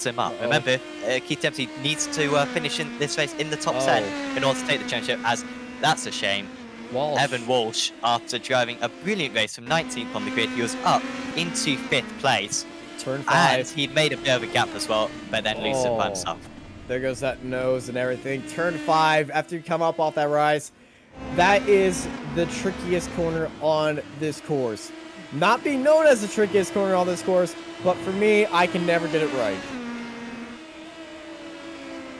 him up. Remember, Keith Dempsey needs to finish in this race in the top 10 in order to take the championship, as that's a shame. Evan Walsh, after driving a brilliant race from 19th on the grid, he was up into 5th place. Turn 5. And he'd made a bit of a gap as well, but then loses it by himself. There goes that nose and everything. Turn 5, after you come up off that rise, that is the trickiest corner on this course. Not being known as the trickiest corner on this course, but for me, I can never get it right.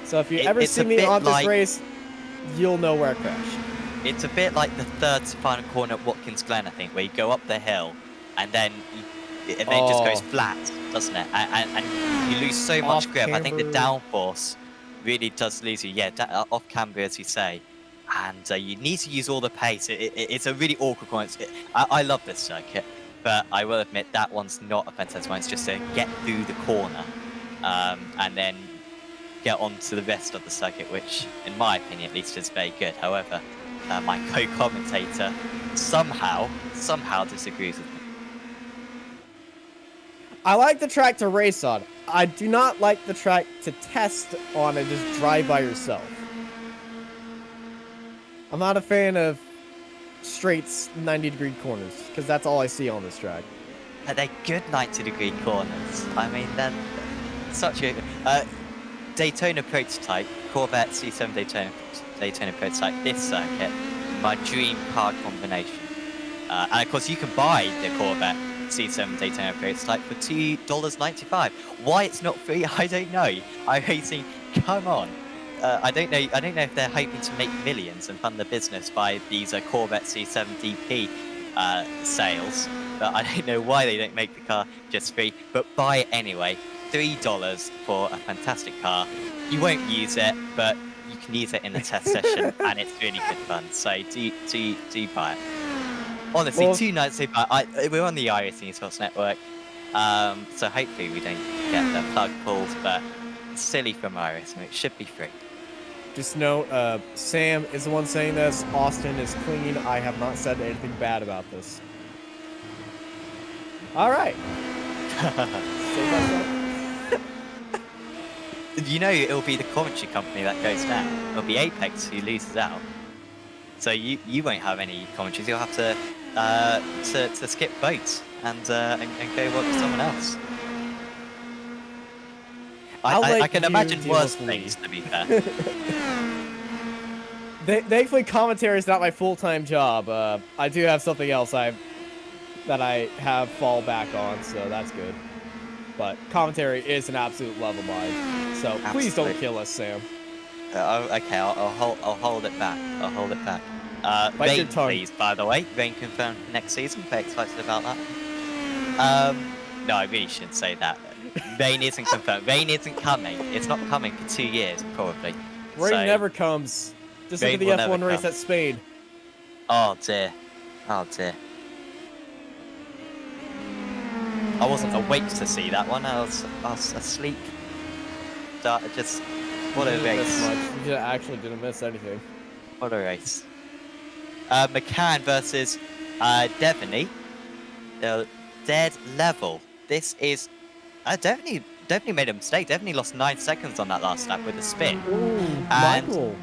So if you ever see me on this race, you'll know where I crash. It's a bit like the 3rd to final corner at Watkins Glen, I think, where you go up the hill and then it just goes flat, doesn't it? And you lose so much grip. I think the downforce really does lose you. Yeah, off camber, as you say. And you need to use all the pace. It's a really awkward corner. I love this circuit, but I will admit that one's not a fantastic one. It's just to get through the corner and then get on to the rest of the circuit, which, in my opinion at least, is very good. However, my co-commentator somehow disagrees with me. I like the track to race on. I do not like the track to test on and just drive by yourself. I'm not a fan of straight 90-degree corners, because that's all I see on this track. They're good 90-degree corners. I mean, they're such a... Daytona prototype, Corvette C7 Daytona prototype, this circuit, my dream car combination. And of course, you can buy the Corvette C7 Daytona prototype for $2.95. Why it's not free, I don't know. I'm racing, come on. I don't know if they're hoping to make millions and fund the business by these Corvette C7 DP sales, but I don't know why they don't make the car just free. But buy it anyway. $3 for a fantastic car. You won't use it, but you can use it in a test session, and it's really good fun. So do buy it. Honestly, well, $2.95. We're on the iRacing Sports Network, so hopefully we don't get the plug pulled. But it's silly from iRacing. It should be free. Just note, Sam is the one saying this. Austin is clean. I have not said anything bad about this. All right. You know, it'll be the commentary company that goes down. It'll be Apex who loses out. So you won't have any commentaries. You'll have to skip boats and go work with someone else. I can imagine worse things, to be fair. Thankfully, commentary is not my full-time job. I do have something else that I have fall back on, so that's good. But commentary is an absolute love of mine. So please don't kill us, Sam. Okay, I'll hold it back. I'll hold it back. Rain, please, by the way. Rain confirmed next season. Very excited about that. No, I really shouldn't say that. Rain isn't confirmed. Rain isn't coming. It's not coming for 2 years, probably. Rain never comes. Just look at the F1 race at Spain. Oh dear. Oh dear. I wasn't awake to see that one. I was asleep. Just what a race! You actually didn't miss anything. What a race! McCann versus Devaney. Dead level. This is definitely made a mistake. Devaney lost 9 seconds on that last lap with a spin. Ooh, Michael.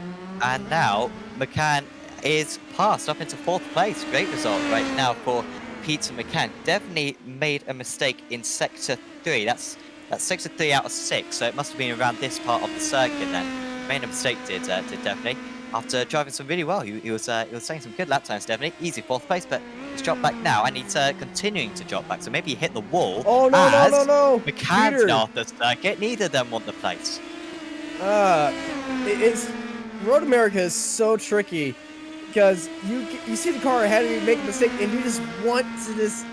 And now McCann is passed up into 4th place. Great result right now for Peter McCann. Definitely made a mistake in sector 3. That's sector 3 out of 6, so it must have been around this part of the circuit then. Made a mistake, did Devaney. After driving some really well, he was saying some good lap times, Devaney. Easy 4th place, but he's dropped back now, and he's continuing to drop back. So maybe he hit the wall. Oh no! McCann's now off the circuit. Neither of them want the place. It's Road America is so tricky. Because you see the car ahead of you make a mistake, and you just want to just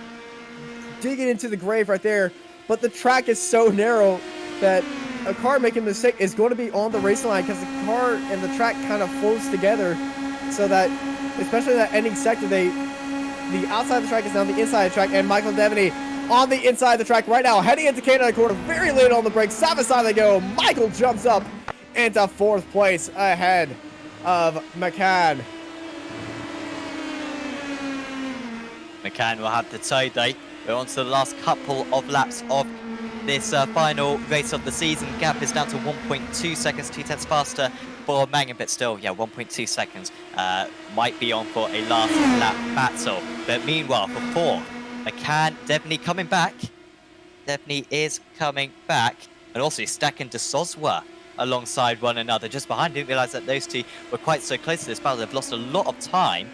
dig it into the grave right there. But the track is so narrow that a car making a mistake is going to be on the racing line because the car and the track kind of flows together so that, especially that ending sector, the outside of the track is now the inside of the track, and Michael Devaney on the inside of the track right now, heading into Canada corner, very late on the brakes, side by side they go. Michael jumps up into 4th place ahead of McCann. McCann will have the toe though. We're on to the last couple of laps of this final race of the season. Gap is down to 1.2 seconds, 2/10 faster for Mangan, but still, yeah, 1.2 seconds. Might be on for a last lap battle. But meanwhile, for 4, McCann definitely coming back. Definitely is coming back. And also stacking De Soswa alongside one another just behind. Didn't realise that those two were quite so close to this battle. They've lost a lot of time.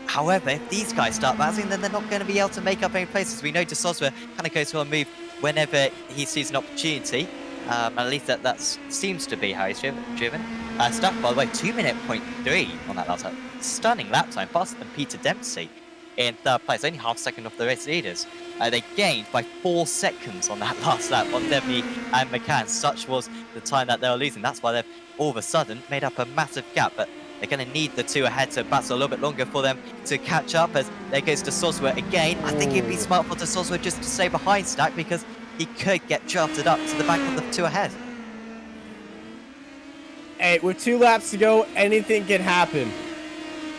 However, if these guys start battling, then they're not going to be able to make up any places. We know De Soswa kind of goes for a move whenever he sees an opportunity. At least that seems to be how he's driven. Stack, by the way, 2:03 on that last lap. Stunning lap time, faster than Peter Dempsey in 3rd place, only half second off the race leaders. They gained by 4 seconds on that last lap on Devaney and McCann. Such was the time that they were losing. That's why they've all of a sudden made up a massive gap. But they're going to need the 2 ahead to battle a little bit longer for them to catch up. As there goes De Soswa again. I think it'd be smart for De Soswa just to stay behind Stack because he could get drafted up to the back of the 2 ahead. Hey, with 2 laps to go, anything can happen.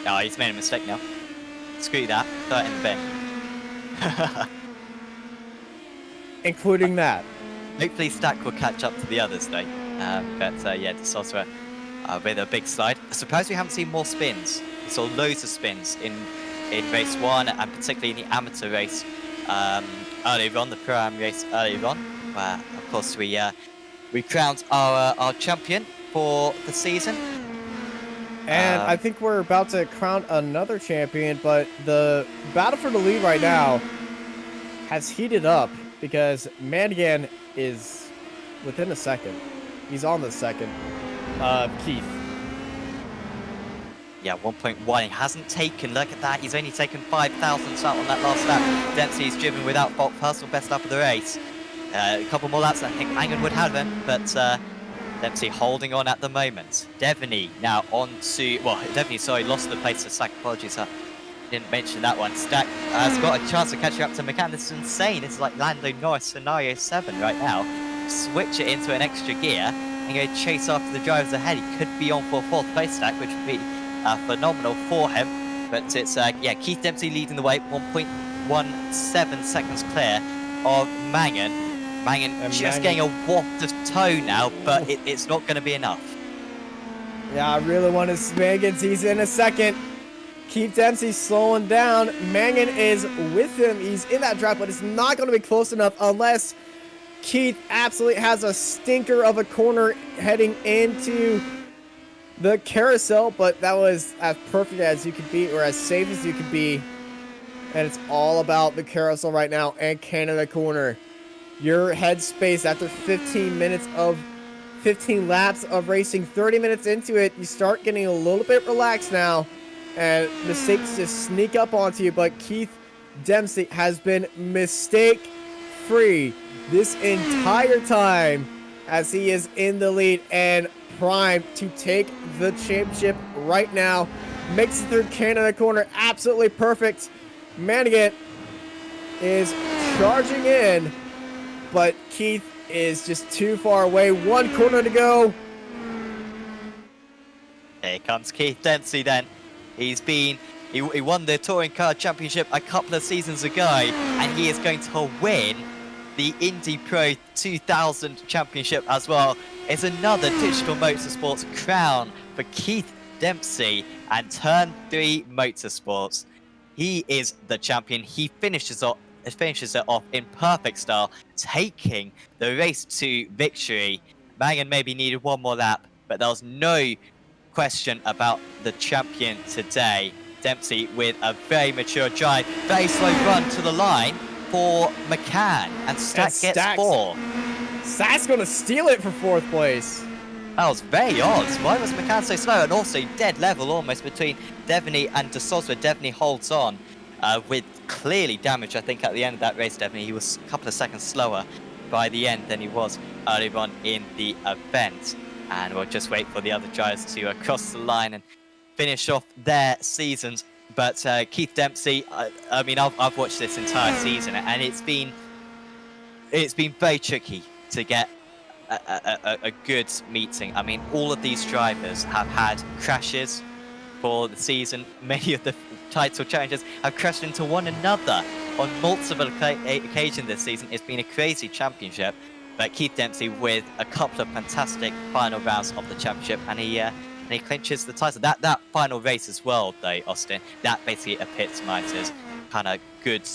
Oh, he's made a mistake now. Screw that. Throw it in the bin. Including that. Hopefully Stack will catch up to the others though. But yeah, De Soswa with a big slide. Surprised we haven't seen more spins. We saw loads of spins in race 1 and particularly in the amateur race earlier on, the Pro-Am race earlier on, where of course we crowned our champion for the season. And I think we're about to crown another champion, but the battle for the lead right now has heated up because Mangan is within a second. He's on the second. Keith. Yeah, 1.1. He hasn't taken, look at that, he's only taken 5 thousandths out on that last lap. Dempsey's driven without fault, personal best lap of the race. A couple more laps, I think Mangan would have him, but Dempsey holding on at the moment. Devaney now on to, well, Devaney, sorry, lost the place to Stack. Apologies, I didn't mention that one. Stack has got a chance to catch up to McCann. This is insane. It's like Lando Norris scenario 7 right now. Switch it into an extra gear and go chase after the drivers ahead. He could be on for 4th place, Stack, which would be phenomenal for him. But it's, yeah, Keith Dempsey leading the way, 1.17 seconds clear of Mangan. Mangan just getting a waft of toe now, but it's not going to be enough. Yeah, I really want to Mangan. He's in a second. Keith Dempsey slowing down. Mangan is with him. He's in that draft, but it's not going to be close enough unless Keith absolutely has a stinker of a corner heading into the carousel, but that was as perfect as you could be, or as safe as you could be. And it's all about the carousel right now and Canada corner. Your headspace after 15 laps of racing, 30 minutes into it, you start getting a little bit relaxed now, and mistakes just sneak up onto you. But Keith Dempsey has been mistake-free this entire time as he is in the lead and primed to take the championship right now. Makes it through Canada corner, absolutely perfect. Manigan is charging in, but Keith is just too far away. 1 corner to go. Here comes Keith Dempsey then. He won the Touring Car Championship a couple of seasons ago, and he is going to win the Indy Pro 2000 Championship as well. It's another Digital Motorsports crown for Keith Dempsey and Turn 3 Motorsports. He is the champion. He finishes it off in perfect style, taking the race to victory. Mangan maybe needed 1 more lap, but there was no question about the champion today. Dempsey with a very mature drive, very slow run to the line for McCann, and Stack gets 4. Stack's gonna steal it for 4th place. That was very odd. Why was McCann so slow? And also dead level almost between Devaney and De Soswa. Devaney holds on with clearly damage, I think, at the end of that race. Devaney, he was a couple of seconds slower. by the end than he was earlier on in the event. And we'll just wait for the other drivers to cross the line and finish off their seasons. But Keith Dempsey, I mean, I've watched this entire season, and it's been very tricky to get a good meeting. I mean, all of these drivers have had crashes for the season. Many of the title challengers have crashed into one another on multiple occasions this season. It's been a crazy championship, but Keith Dempsey with a couple of fantastic final rounds of the championship, and he clinches the title. That final race as well, though, Austin, that basically epitomizes kind of good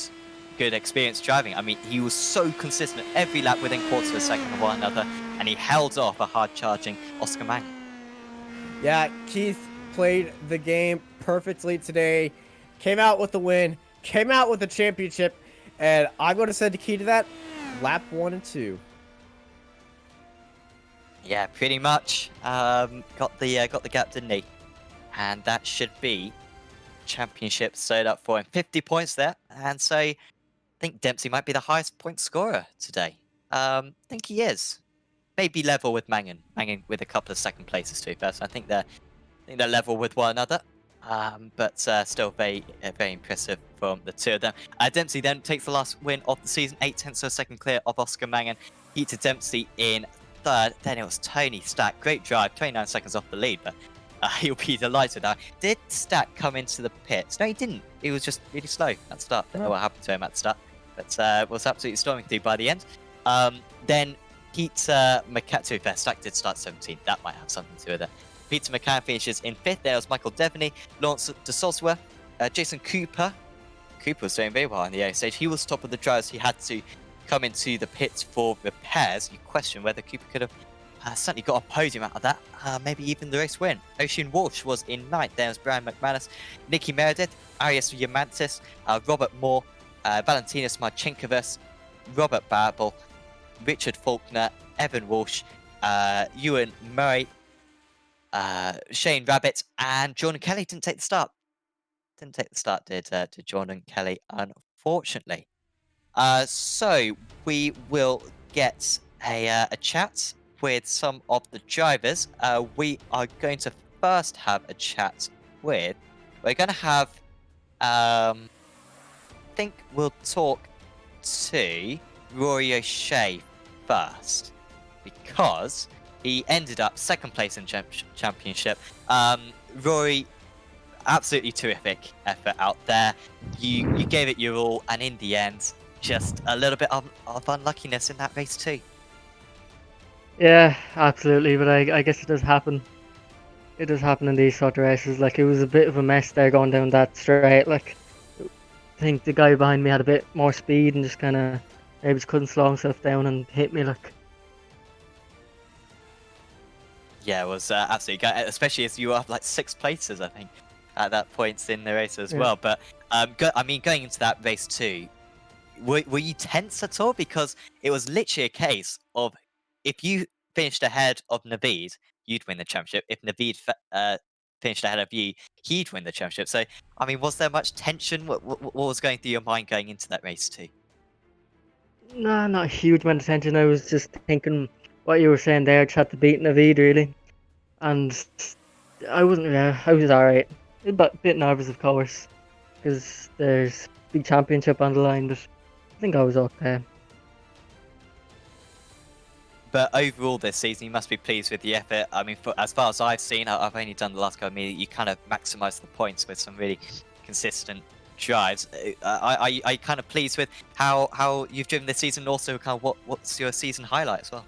experience driving. I mean, he was so consistent every lap within quarters of a second of one another, and he held off a hard-charging Oscar Mang. Yeah, Keith played the game perfectly today. Came out with the win. Came out with the championship. And I'm going to send the key to that. Lap 1 and 2. Yeah, pretty much. Got the gap, didn't he? And that should be championship set up for him. 50 points there. And so I think Dempsey might be the highest point scorer today. I think he is. Maybe level with Mangan. Mangan with a couple of second places too. First, I think they're level with one another. But still very impressive from the two of them. Dempsey then takes the last win of the season, 8/10 of a second clear of Oscar Mangan. Heat to Dempsey in third. Then it was Tony Stack. Great drive, 29 seconds off the lead, but he'll be delighted now. Did Stack come into the pits? No, he didn't. He was just really slow at the start. Don't know what happened to him at the start, but was absolutely storming through by the end. Then Peter McCann, to be fair, Stack did start 17th. That might have something to do with it. Peter McCann finishes in 5th. There was Michael Devaney, Lawrence de Soswa, Jason Cooper. Cooper was doing very well in the early stage. He was top of the drivers. He had to come into the pits for repairs. You question whether Cooper could have certainly got a podium out of that. Maybe even the race win. Ocean Walsh was in 9th. There was Brian McManus, Nicky Meredith, Arias Yamantis, Robert Moore, Valentinas Marchenkovas, Robert Babel, Richard Faulkner, Evan Walsh, Ewan Murray, Shane Rabbit, and Jordan Kelly didn't take the start. Did Jordan Kelly, unfortunately. So we will get a chat with some of the drivers. We are going to first have a chat with. We're going to have. I think we'll talk to Rory O'Shea first, because he ended up second place in championship. Rory, absolutely terrific effort out there. You gave it your all, and in the end, just a little bit of unluckiness in that race too. Yeah, absolutely. But I guess it does happen. It does happen in these sort of races. Like, it was a bit of a mess there going down that straight. Like, I think the guy behind me had a bit more speed and just kind of maybe just couldn't slow himself down and hit me. Like, yeah, it was absolutely, especially as you were up like 6 places, I think, at that point in the race as well. But I mean, going into that race too, were you tense at all? Because it was literally a case of, if you finished ahead of Naveed, you'd win the championship. If Naveed finished ahead of you, he'd win the championship. So, I mean, was there much tension? What was going through your mind going into that race too? nah, not a huge amount of tension. I was just thinking what you were saying there, just had to beat Naveed really. And I wasn't, I was alright. A bit nervous, of course, because there's big championship on the line, but I think I was okay. But overall this season, you must be pleased with the effort. I mean, as far as I've seen, I've only done the last couple of minutes, you kind of maximise the points with some really consistent drives. Are you kind of pleased with how you've driven this season? Also, kind of what's your season highlight as well?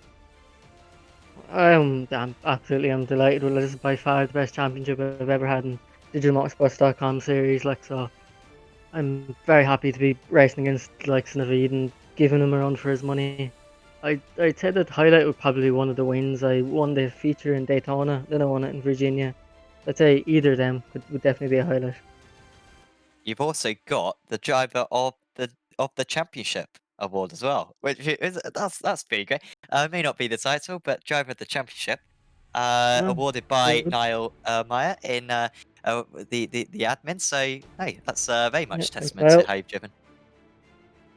I'm delighted with it. This is by far the best championship I've ever had in digitalmotorsports.com series. Like, so I'm very happy to be racing against like Naveed and giving him a run for his money. I'd say that highlight would probably be one of the wins. I won the feature in Daytona, then I won it in Virginia. I'd say either of them would definitely be a highlight. You've also got the driver of the championship award as well, which is that's pretty great. May not be the title, but driver of the championship, awarded by Niall Meyer in the admin. So hey, that's very much testament to how you've driven.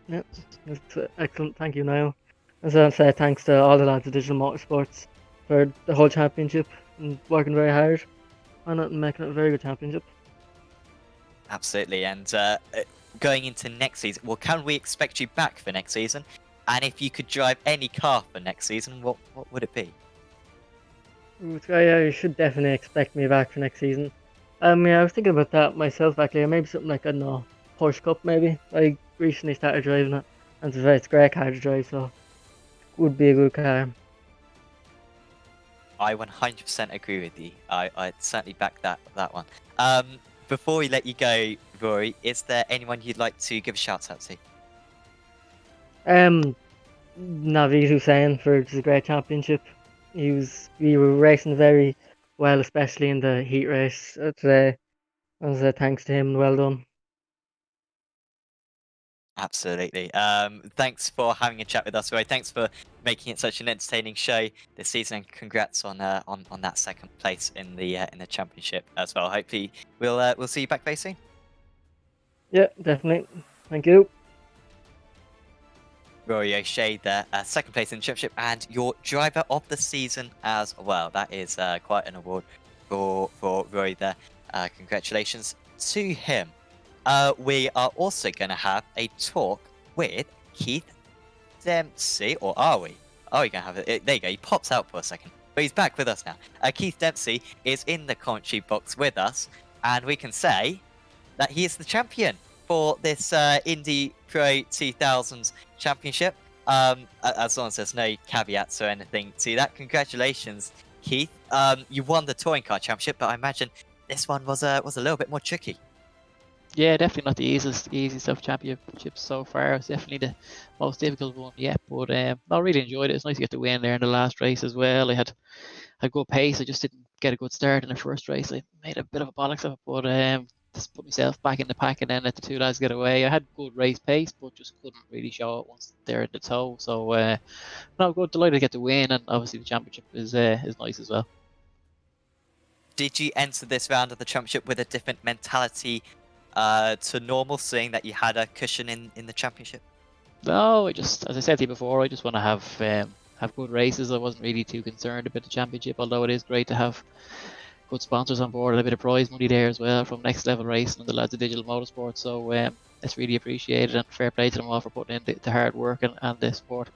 Yep, that's excellent. Thank you, Niall. And so I'd say thanks to all the lads at Digital Motorsports for the whole championship and working very hard on it and making it a very good championship. Absolutely. And going into next season, well, can we expect you back for next season? And if you could drive any car for next season, what would it be? So yeah, you should definitely expect me back for next season. Yeah, I was thinking about that myself actually. Maybe something like, I don't know, Porsche Cup maybe. I recently started driving it, and it's a great car to drive, so it would be a good car. I 100% agree with you. I'd certainly back that one. Before we let you go, Rory, is there anyone you'd like to give a shout out to? Navid Hussein for just a great championship. We were racing very well, especially in the heat race today. And thanks to him, well done. Absolutely. Thanks for having a chat with us, Rory. Thanks for making it such an entertaining show this season, and congrats on that second place in the championship as well. Hopefully, we'll see you back very soon. Yeah, definitely. Thank you. Rory O'Shea there, second place in the championship, and your driver of the season as well. That is quite an award for Rory there. Congratulations to him. We are also going to have a talk with Keith Dempsey, or are we? Are we going to have it? There you go, he pops out for a second. But he's back with us now. Keith Dempsey is in the commentary box with us, and we can say that he is the champion for this Indy Pro 2000 championship. As long as there's no caveats or anything to that. Congratulations, Keith. You won the touring car championship, but I imagine this one was a little bit more tricky. Yeah, definitely not the easiest of championships so far. It's definitely the most difficult one yet. But I really enjoyed it. It's nice to get the win there in the last race as well. I had good pace. I just didn't get a good start in the first race. I made a bit of a bollocks of it, but just put myself back in the pack and then let the two lads get away. I had good race pace, but just couldn't really show it once they're in the tow. So no, good, delighted to get the win, and obviously the championship is nice as well. Did you enter this round of the championship with a different mentality to normal, seeing that you had a cushion in the championship? No, as I said to you before, I just want to have good races. I wasn't really too concerned about the championship, although it is great to have good sponsors on board, a bit of prize money there as well from Next Level Racing and the lads of Digital Motorsport. So it's really appreciated, and fair play to them all for putting in the hard work and the support.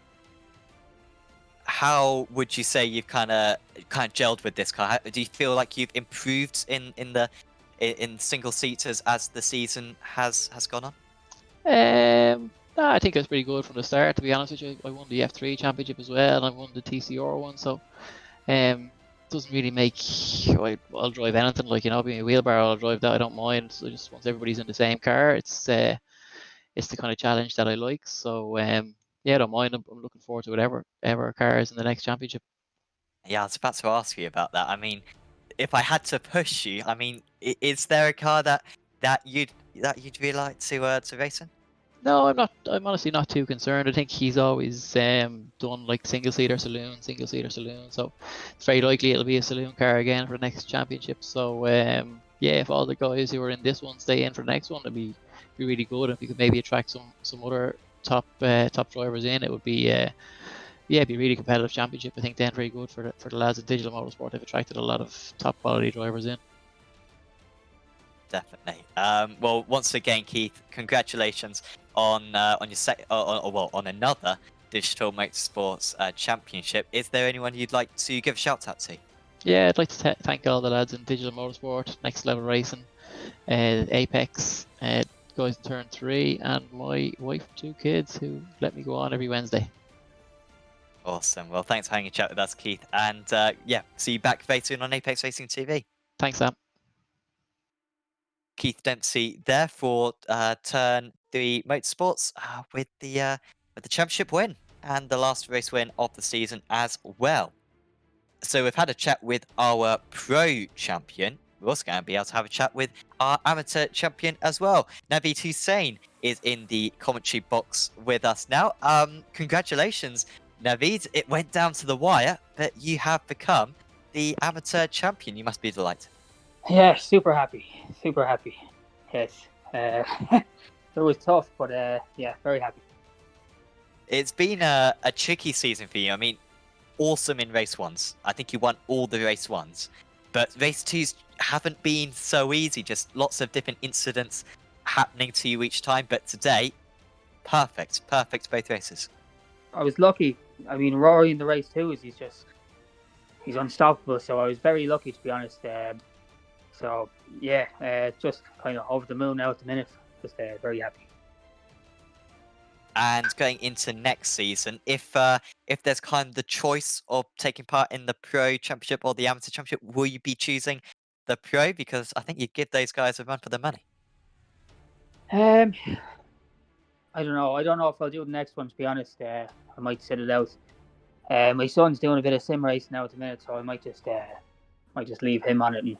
How would you say you've kind of gelled with this car? Do you feel like you've improved in single seaters as the season has gone on? I think it was pretty good from the start, to be honest with you. I won the F3 championship as well, and I won the TCR one, so doesn't really make. I'll drive anything, like, being a wheelbarrow, I'll drive that, I don't mind. So just once everybody's in the same car, it's the kind of challenge that I like. So yeah, I don't mind. I'm looking forward to whatever car is in the next championship. Yeah, I was about to ask you about that. I mean, if I had to push you, I mean, is there a car that you'd really like to race in? No, I'm not. I'm honestly not too concerned. I think he's always done like single seater saloon. So it's very likely it'll be a saloon car again for the next championship. So yeah, if all the guys who are in this one stay in for the next one, it'd be really good. If we could maybe attract some other top drivers in, it would be it'd be a really competitive championship. I think then very good for the lads at Digital Motorsport. They've attracted a lot of top quality drivers in. Definitely. Well, once again, Keith, congratulations on your on another Digital Motorsports Championship. Is there anyone you'd like to give a shout out to? Yeah, I'd like to thank all the lads in Digital Motorsport, Next Level Racing, Apex, guys in Turn 3, and my wife and 2 kids who let me go on every Wednesday. Awesome. Well, thanks for having a chat with us, Keith. And yeah, see you back very soon on Apex Racing TV. Thanks, Sam. Keith Dempsey there for Turn 3 Motorsports with the championship win and the last race win of the season as well. So we've had a chat with our pro champion. We're also going to be able to have a chat with our amateur champion as well. Navid Hussein is in the commentary box with us now. Congratulations, Navid. It went down to the wire, but you have become the amateur champion. You must be delighted. Yeah, super happy. Yes. It was tough, but yeah, very happy. It's been a tricky season for you. I mean, awesome in race ones. I think you won all the race ones. But race twos haven't been so easy. Just lots of different incidents happening to you each time. But today, perfect both races. I was lucky. I mean, Rory in the race too he's unstoppable. So I was very lucky, to be honest. So yeah, just kind of over the moon now at the minute. Just very happy. And going into next season, if there's kind of the choice of taking part in the Pro Championship or the Amateur Championship, will you be choosing the Pro? Because I think you give those guys a run for their money. I don't know. I don't know if I'll do the next one, to be honest. I might sit it out. My son's doing a bit of sim racing now at the minute, so I might just leave him on it and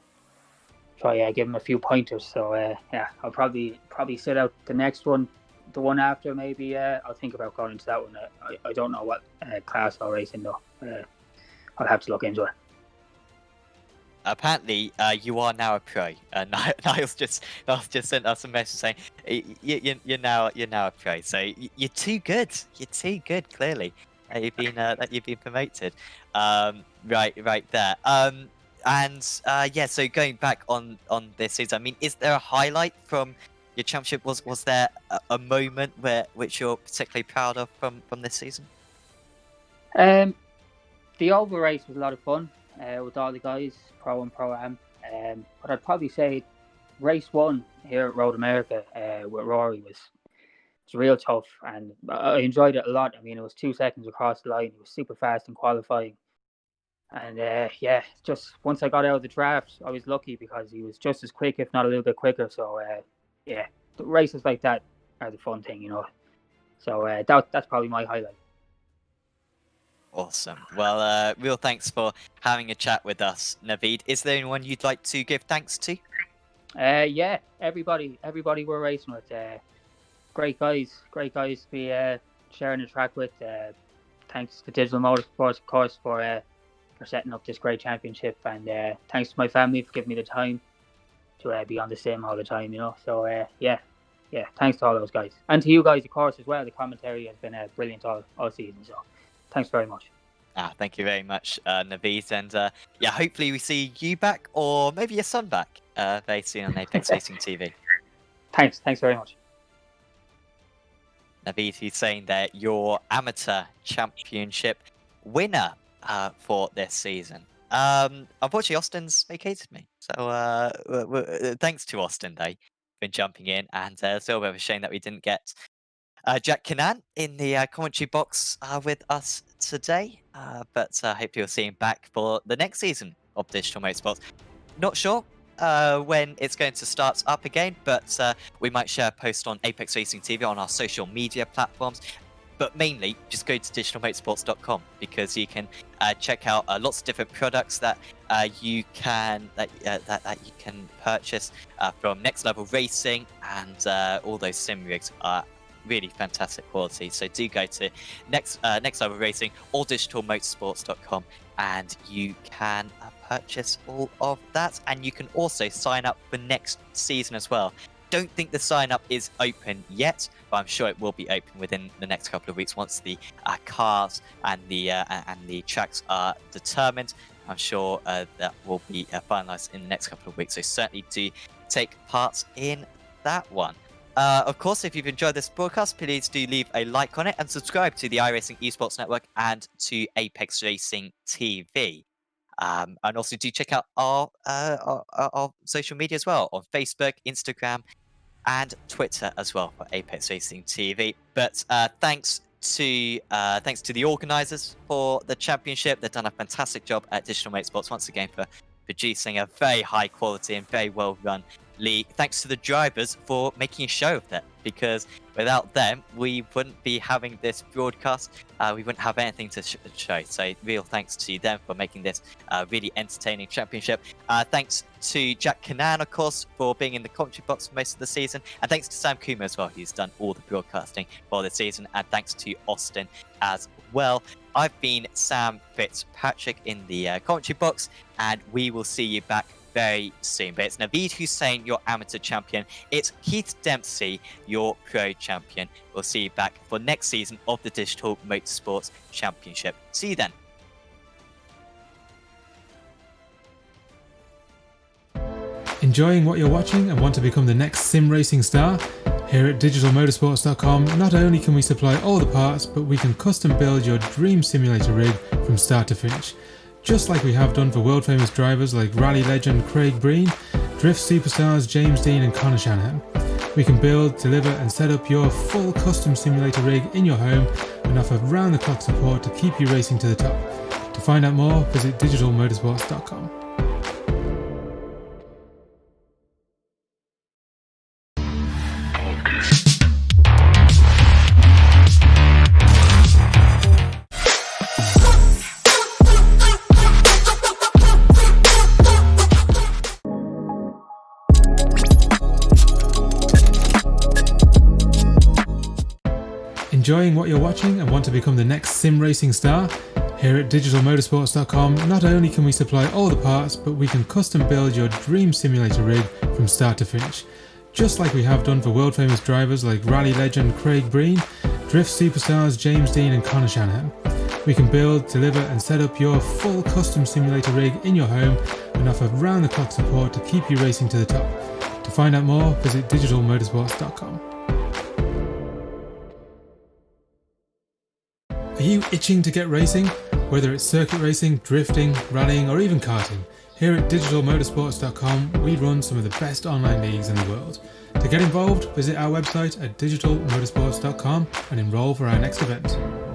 try give him a few pointers. So yeah, I'll probably sit out the next one. The one after, maybe I'll think about going into that one. I don't know what class I'll race in though. I'll have to look into it. Apparently, you are now a pro. Niles just sent us a message saying you're now a pro. So you're too good. You're too good. Clearly, you've been promoted. Right there. Yeah. So going back on this season, I mean, is there a highlight from your championship? Was there a moment which you're particularly proud of from this season? The oval race was a lot of fun with all the guys, Pro and Pro-Am. But I'd probably say race one here at Road America with Rory was real tough, and I enjoyed it a lot. I mean, it was 2 seconds across the line. He was super fast in qualifying. And yeah, just once I got out of the draft, I was lucky because he was just as quick, if not a little bit quicker. So yeah, the races like that are the fun thing, you know. So that's probably my highlight. Awesome. Well, real thanks for having a chat with us, Naveed. Is there anyone you'd like to give thanks to? Yeah, everybody we're racing with. Great guys to be sharing the track with. Thanks to Digital Motorsports, of course, for setting up this great championship, and thanks to my family for giving me the time to be on the sim all the time, you know. So yeah, thanks to all those guys, and to you guys, of course, as well. The commentary has been brilliant all season, so thanks very much. Thank you very much, Naveed, and yeah, hopefully we see you back, or maybe your son back very soon on Apex Racing TV. Thanks very much. Naveed, he's saying that your amateur championship winner for this season. Unfortunately, Austin's vacated me, so thanks to Austin, though, for jumping in, and it's a little bit of a shame that we didn't get Jack Canan in the commentary box with us today, but hopefully we'll see him back for the next season of Digital Motorsports. Not sure when it's going to start up again, but we might share a post on Apex Racing TV on our social media platforms. But mainly, just go to digitalmotorsports.com because you can check out lots of different products that you can purchase from Next Level Racing, and all those sim rigs are really fantastic quality. So do go to Next Level Racing or digitalmotorsports.com, and you can purchase all of that. And you can also sign up for next season as well. Don't think the sign up is open yet, but I'm sure it will be open within the next couple of weeks once the cars and the tracks are determined. I'm sure that will be finalized in the next couple of weeks, so certainly do take part in that one. Of course, if you've enjoyed this broadcast, please do leave a like on it and subscribe to the iRacing Esports Network and to Apex Racing TV. And also do check out our social media as well on Facebook, Instagram, and Twitter as well for Apex Racing TV. But thanks to the organisers for the championship. They've done a fantastic job at Digital Motorsports once again for producing a very high quality and very well run league. Thanks to the drivers for making a show of it, because without them we wouldn't be having this broadcast. We wouldn't have anything to show. So real thanks to them for making this really entertaining championship. Thanks to Jack Canan, of course, for being in the commentary box for most of the season, and thanks to Sam Kuma as well, who's done all the broadcasting for the season, and thanks to Austin as well. I've been Sam Fitzpatrick in the commentary box, and we will see you back very soon. But it's Naveed Hussain, your amateur champion. It's Keith Dempsey, your pro champion. We'll see you back for next season of the Digital Motorsports Championship. See you then. Enjoying what you're watching and want to become the next sim racing star? Here at digitalmotorsports.com, not only can we supply all the parts, but we can custom build your dream simulator rig from start to finish. Just like we have done for world famous drivers like rally legend Craig Breen, drift superstars James Dean and Conor Shanahan. We can build, deliver and set up your full custom simulator rig in your home and offer round the clock support to keep you racing to the top. To find out more, visit digitalmotorsports.com. Enjoying what you're watching and want to become the next sim racing star? Here at digitalmotorsports.com, not only can we supply all the parts, but we can custom build your dream simulator rig from start to finish. Just like we have done for world famous drivers like rally legend Craig Breen, drift superstars James Dean and Conor Shanahan. We can build, deliver and set up your full custom simulator rig in your home and offer round the clock support to keep you racing to the top. To find out more, visit digitalmotorsports.com. Are you itching to get racing? Whether it's circuit racing, drifting, rallying or even karting, here at digitalmotorsports.com we run some of the best online leagues in the world. To get involved, visit our website at digitalmotorsports.com and enroll for our next event.